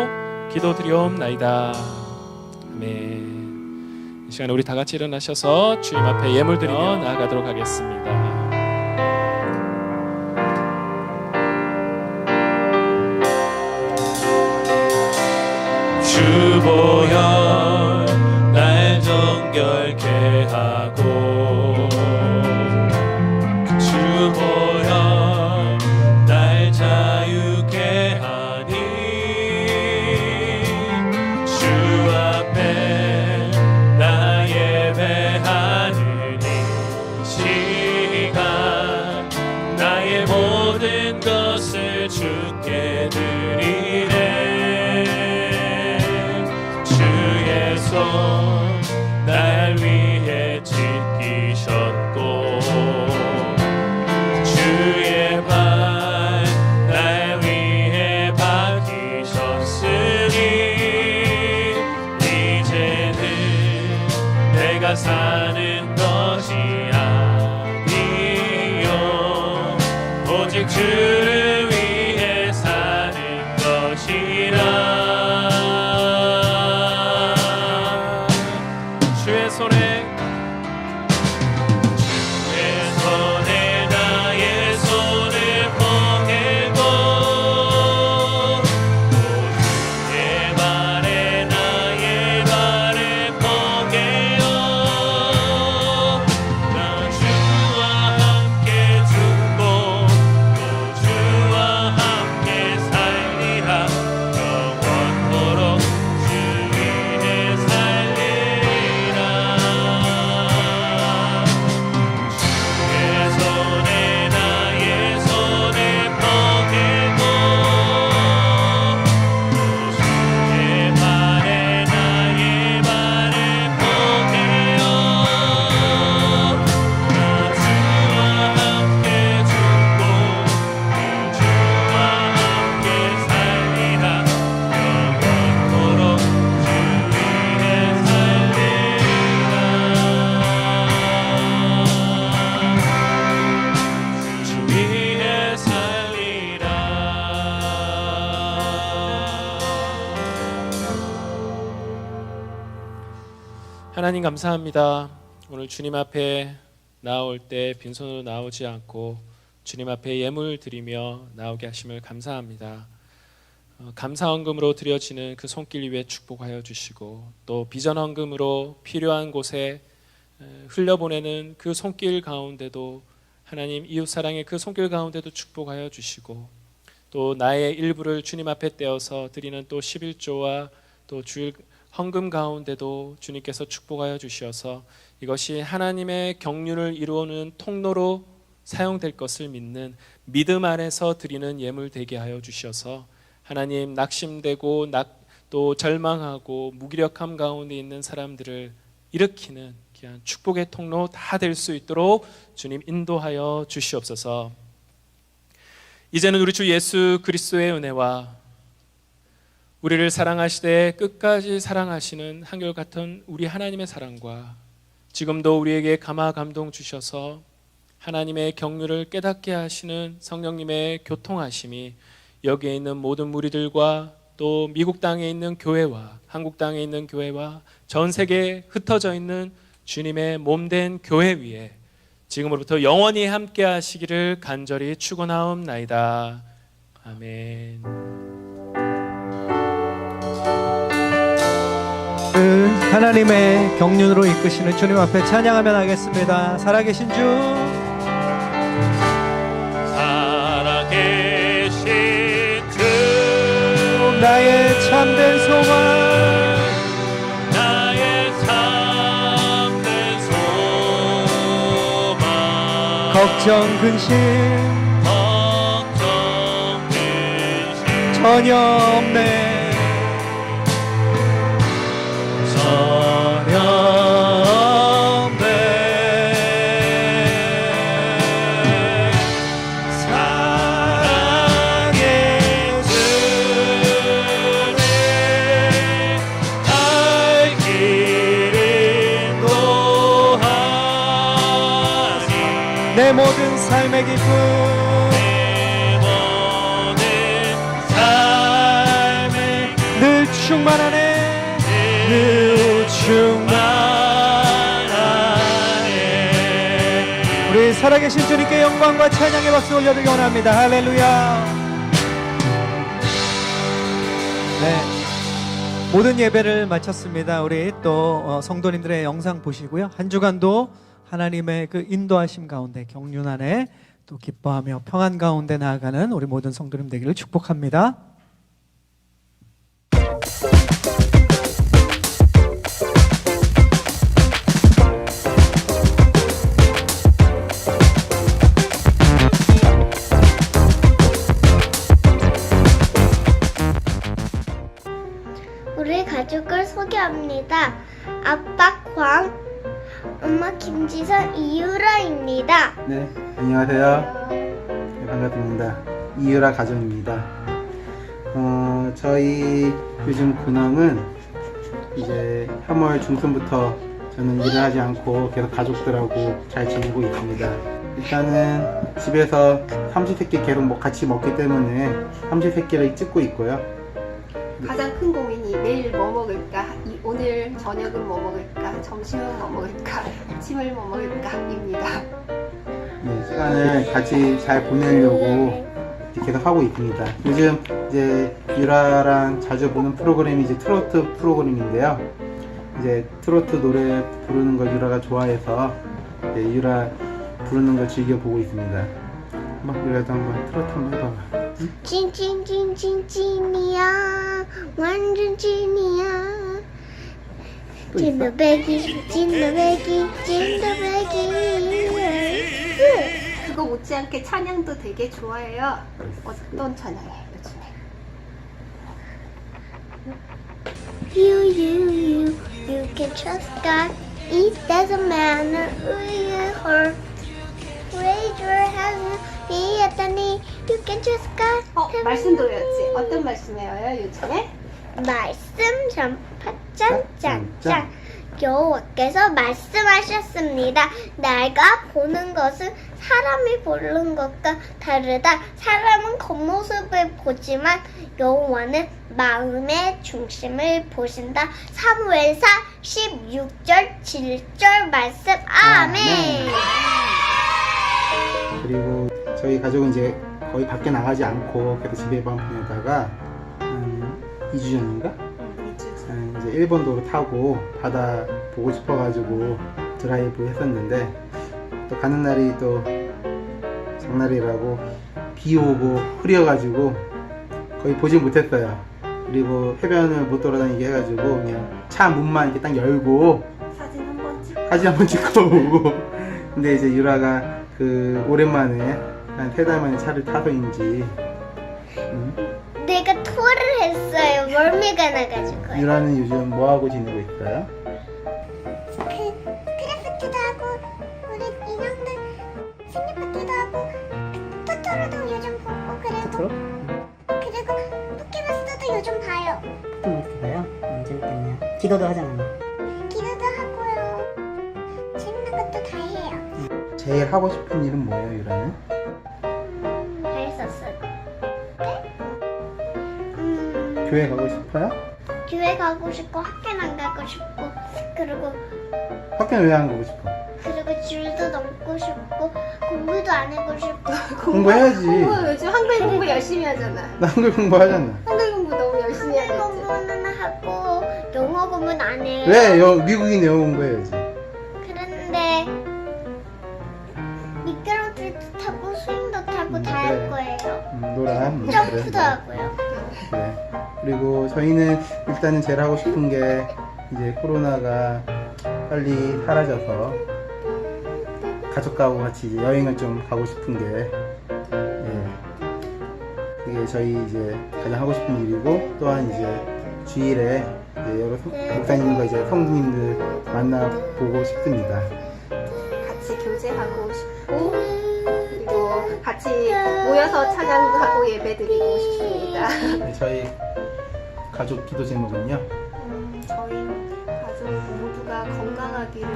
기도드리옵나이다. 아멘. 이 시간에 우리 다 같이 일어나셔서 주님 앞에 예물 드리며 나아가도록 하겠습니다. 주보여 날 정결케 하고, 주보여 날 자유케 하니, 주 앞에 나 예배하는 이 시간 나의 모든 것을 주께 드리네. 날 위해 지키셨고, 주의 발 날 위해 박히셨으니, 이제는 내가 사는 것이 아니요 오직 주를 위해 사는 것이라. 하나님 감사합니다. 오늘 주님 앞에 나올 때 빈손으로 나오지 않고 주님 앞에 예물 드리며 나오게 하심을 감사합니다. 감사헌금으로 드려지는 그 손길 위에 축복하여 주시고, 또 비전헌금으로 필요한 곳에 흘려보내는 그 손길 가운데도 하나님 이웃사랑의 그 손길 가운데도 축복하여 주시고, 또 나의 일부를 주님 앞에 떼어서 드리는 또 11조와 또 주일 헌금 가운데도 주님께서 축복하여 주셔서 이것이 하나님의 경륜을 이루는 통로로 사용될 것을 믿는 믿음 안에서 드리는 예물 되게 하여 주셔서 하나님 낙심되고 또 절망하고 무기력함 가운데 있는 사람들을 일으키는 귀한 축복의 통로 다 될 수 있도록 주님 인도하여 주시옵소서. 이제는 우리 주 예수 그리스도의 은혜와 우리를 사랑하시되 끝까지 사랑하시는 한결같은 우리 하나님의 사랑과 지금도 우리에게 감화 감동 주셔서 하나님의 경륜을 깨닫게 하시는 성령님의 교통하심이 여기에 있는 모든 무리들과 또 미국 땅에 있는 교회와 한국 땅에 있는 교회와 전 세계에 흩어져 있는 주님의 몸된 교회 위에 지금으로부터 영원히 함께 하시기를 간절히 축원하옵나이다. 아멘. 그 하나님의 경륜으로 이끄시는 주님 앞에 찬양하며 나가겠습니다. 살아계신 주, 살아계신 주, 나의 참된 소망, 나의 참된 소망, 걱정 근심 전혀 없네. 내 모든 삶의 기쁨, 내 모든 삶의 늘 충만하네, 늘 충만하네. 우리 살아계신 주님께 영광과 찬양의 박수 올려드리기 원합니다. 할렐루야. 네, 모든 예배를 마쳤습니다. 우리 또 성도님들의 영상 보시고요, 한 주간도 하나님의 그 인도하심 가운데 경륜 안에 또 기뻐하며 평안 가운데 나아가는 우리 모든 성도님 되기를 축복합니다. 우리 가족을 소개합니다. 아빠 광, 엄마 김지선, 이유라입니다. 네, 안녕하세요. 네, 반갑습니다. 이유라 가정입니다. 저희 요즘 근황은 이제 3월 중순부터 저는 일을 하지 않고 계속 가족들하고 잘 지내고 있습니다. 일단은 집에서 삼시세끼 계속 같이 먹기 때문에 삼시세끼를 찍고 있고요. 가장 큰 고민이 내일 뭐 먹을까, 오늘 저녁은 뭐 먹을까, 점심은 뭐 먹을까, 아침을 뭐 먹을까입니다. 네, 시간을 같이 잘 보내려고 계속 하고 있습니다. 요즘 이제 유라랑 자주 보는 프로그램이 이제 트로트 프로그램인데요. 이제 트로트 노래 부르는 걸 유라가 좋아해서 이제 유라 부르는 걸 즐겨 보고 있습니다. 유라도 한번 트로트 한번 해봐봐. 찐이야, 완전 찐이야. 찐더배기, 찐더배기, 찐더배기. 그거 못지않게 찬양도 되게 좋아해요. 어떤 찬양이에요, 요즘에? You can trust God. It doesn't matter who you hurt. Raise your hand, be at the knee. You can trust God. 말씀도 외웠지? 어떤 말씀 외워요, 요즘에? 말씀 전파 짠짠짠. 여호와께서 말씀하셨습니다. 내가 보는 것은 사람이 보는 것과 다르다. 사람은 겉모습을 보지만 여호와는 마음의 중심을 보신다. 사무엘사 16절 7절 말씀. 아멘. 그리고 저희 가족은 이제 거의 밖에 나가지 않고 계속 집에만 보내다가 2주 전인가? 이제 일본도로 타고 바다 보고 싶어가지고 드라이브 했었는데 또 가는 날이 또 장날이라고 비 오고 흐려가지고 거의 보지 못했어요. 그리고 해변을 못 돌아다니게 해가지고 그냥 차 문만 이렇게 딱 열고 사진 한번 찍고 오고. 근데 이제 유라가 그 오랜만에 한 3달 만에 차를 타서인지 내가 토를 했어요. 멀미가 나가지고. 유라는 요즘 뭐 하고 지내고 있어요? 크래프트도 하고 우리 인형들 생일 파티도 하고 토토로도 요즘 보고 그리고 포켓몬스터도 요즘 봐요. 또 어떻게 봐요? 재밌겠네요. 기도도 하잖아요. 기도도 하고요. 재밌는 것도 다 해요. 제일 하고 싶은 일은 뭐예요, 유라는? 잘 썼어요. 교회 가고 싶어요? 교회 가고 싶고 학교는 안 가고 싶고 그리고 학교는 왜 안 가고 싶어? 줄도 넘고 싶고 공부도 안 하고 싶고 공부해야지. 공부 요즘 한글 공부 열심히 하잖아. 나 한글 공부하잖아. 한글 공부 너무 열심히 한글 하고 공부는 하고 영어 공부는 안 해요. 왜? 미국인 영어 공부해야지. 그런데 미끄럼틀도 타고 스윙도 타고 다 할 그래. 거예요. 놀아. 점프도 그래. 하고요. 그래. 그리고 저희는 일단은 제일 하고 싶은 게 이제 코로나가 빨리 사라져서 가족하고 같이 이제 여행을 좀 가고 싶은 게 그게 저희 이제 가장 하고 싶은 일이고 또한 이제 주일에 이제 여러 목사님과 이제 성도님들 만나보고 싶습니다. 같이 교제하고 싶고 그리고 같이 모여서 찬양하고 예배드리고 싶습니다. 네, 저희 가족 기도 제목은요. 저희 가족 모두가 건강하기를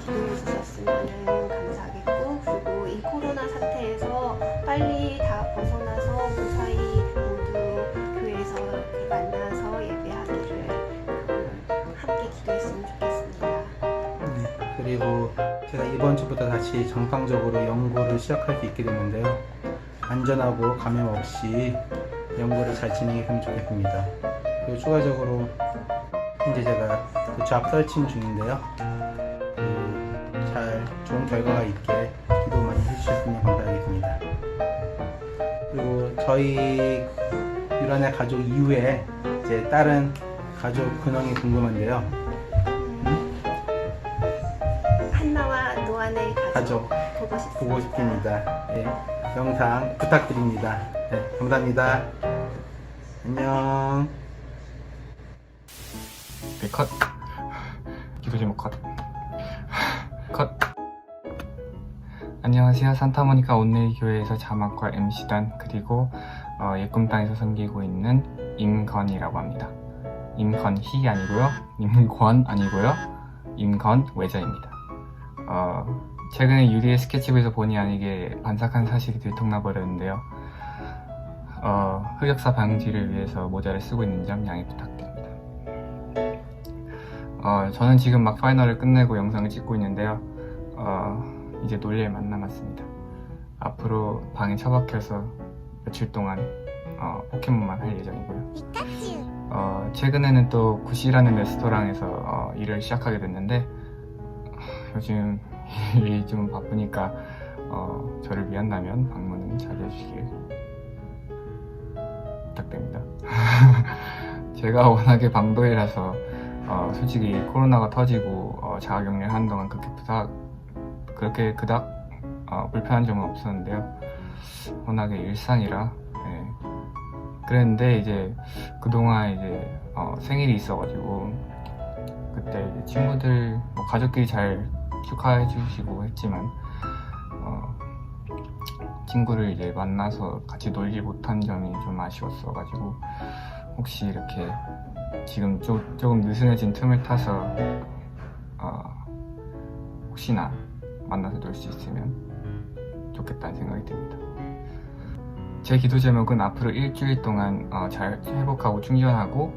기도해 주셨으면 감사하겠고 그리고 이 코로나 사태에서 빨리 다 벗어나서 무사히 모두 교회에서 이렇게 만나서 예배하기를 함께 기도했으면 좋겠습니다. 네, 그리고 제가 이번 주부터 다시 정상적으로 연구를 시작할 수 있게 됐는데요. 안전하고 감염 없이 연구를 잘 진행했으면 좋겠습니다. 그리고 추가적으로 현재 제가 그 잡 서칭 중인데요. 잘 좋은 결과가 있게 기도 많이 해주셨으면 감사하겠습니다. 그리고 저희 유란의 가족 이후에 이제 다른 가족 근황이 궁금한데요. 한나와 노안의 가족 가족 보고 싶습니다. 보고 싶습니다. 예, 영상 부탁드립니다. 네, 감사합니다. 안녕. 네, 컷. 기도 제목 컷. 컷. 안녕하세요. 산타모니카 온누리 교회에서 자막과 MC단 그리고 예꿈땅에서 섬기고 있는 임건이라고 합니다. 임건희 아니고요. 임권 아니고요. 임건 외자입니다. 최근에 유리의 스케치북에서 본의 아니게 반삭한 사실이 들통나버렸는데요. 흑역사 방지를 위해서 모자를 쓰고 있는 점 양해 부탁드립니다. 저는 지금 막 파이널을 끝내고 영상을 찍고 있는데요. 이제 놀 일만 남았습니다. 앞으로 방에 처박혀서 며칠 동안 포켓몬만 할 예정이고요. 최근에는 또 구시라는 레스토랑에서 일을 시작하게 됐는데 요즘 일이 좀 바쁘니까 저를 위한다면 방문은 자주 해주시길 부탁드립니다. 제가 워낙에 방도이라서 솔직히 코로나가 터지고 자가격리를 하는 동안 그렇게 그닥 불편한 점은 없었는데요. 워낙에 일상이라 그랬는데 이제 그동안 이제 생일이 있어가지고 그때 이제 친구들 가족끼리 잘 축하해 주시고 했지만 친구를 이제 만나서 같이 놀지 못한 점이 좀 아쉬웠어가지고 혹시 이렇게 지금 조금 느슨해진 틈을 타서 혹시나 만나서 놀 수 있으면 좋겠다는 생각이 듭니다. 제 기도 제목은 앞으로 일주일 동안 잘 회복하고 충전하고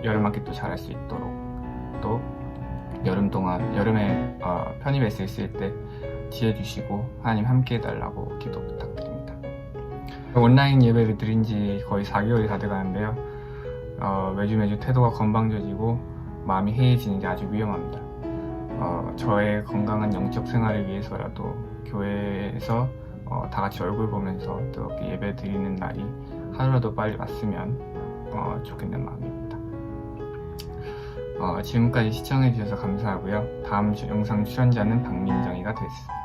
여름학기 또 잘할 수 있도록 또 여름에 편입해서 있을 때 지혜 주시고 하나님 함께 해달라고 기도 부탁드립니다. 온라인 예배를 드린 지 거의 4개월이 다 돼가는데요. 매주 태도가 건방져지고 마음이 해이해지는 게 아주 위험합니다. 저의 건강한 영적 생활을 위해서라도 교회에서 다 같이 얼굴 보면서 또 이렇게 예배 드리는 날이 하루라도 빨리 왔으면 좋겠는 마음입니다. 지금까지 시청해주셔서 감사하고요. 다음 영상 출연자는 박민정이가 되겠습니다.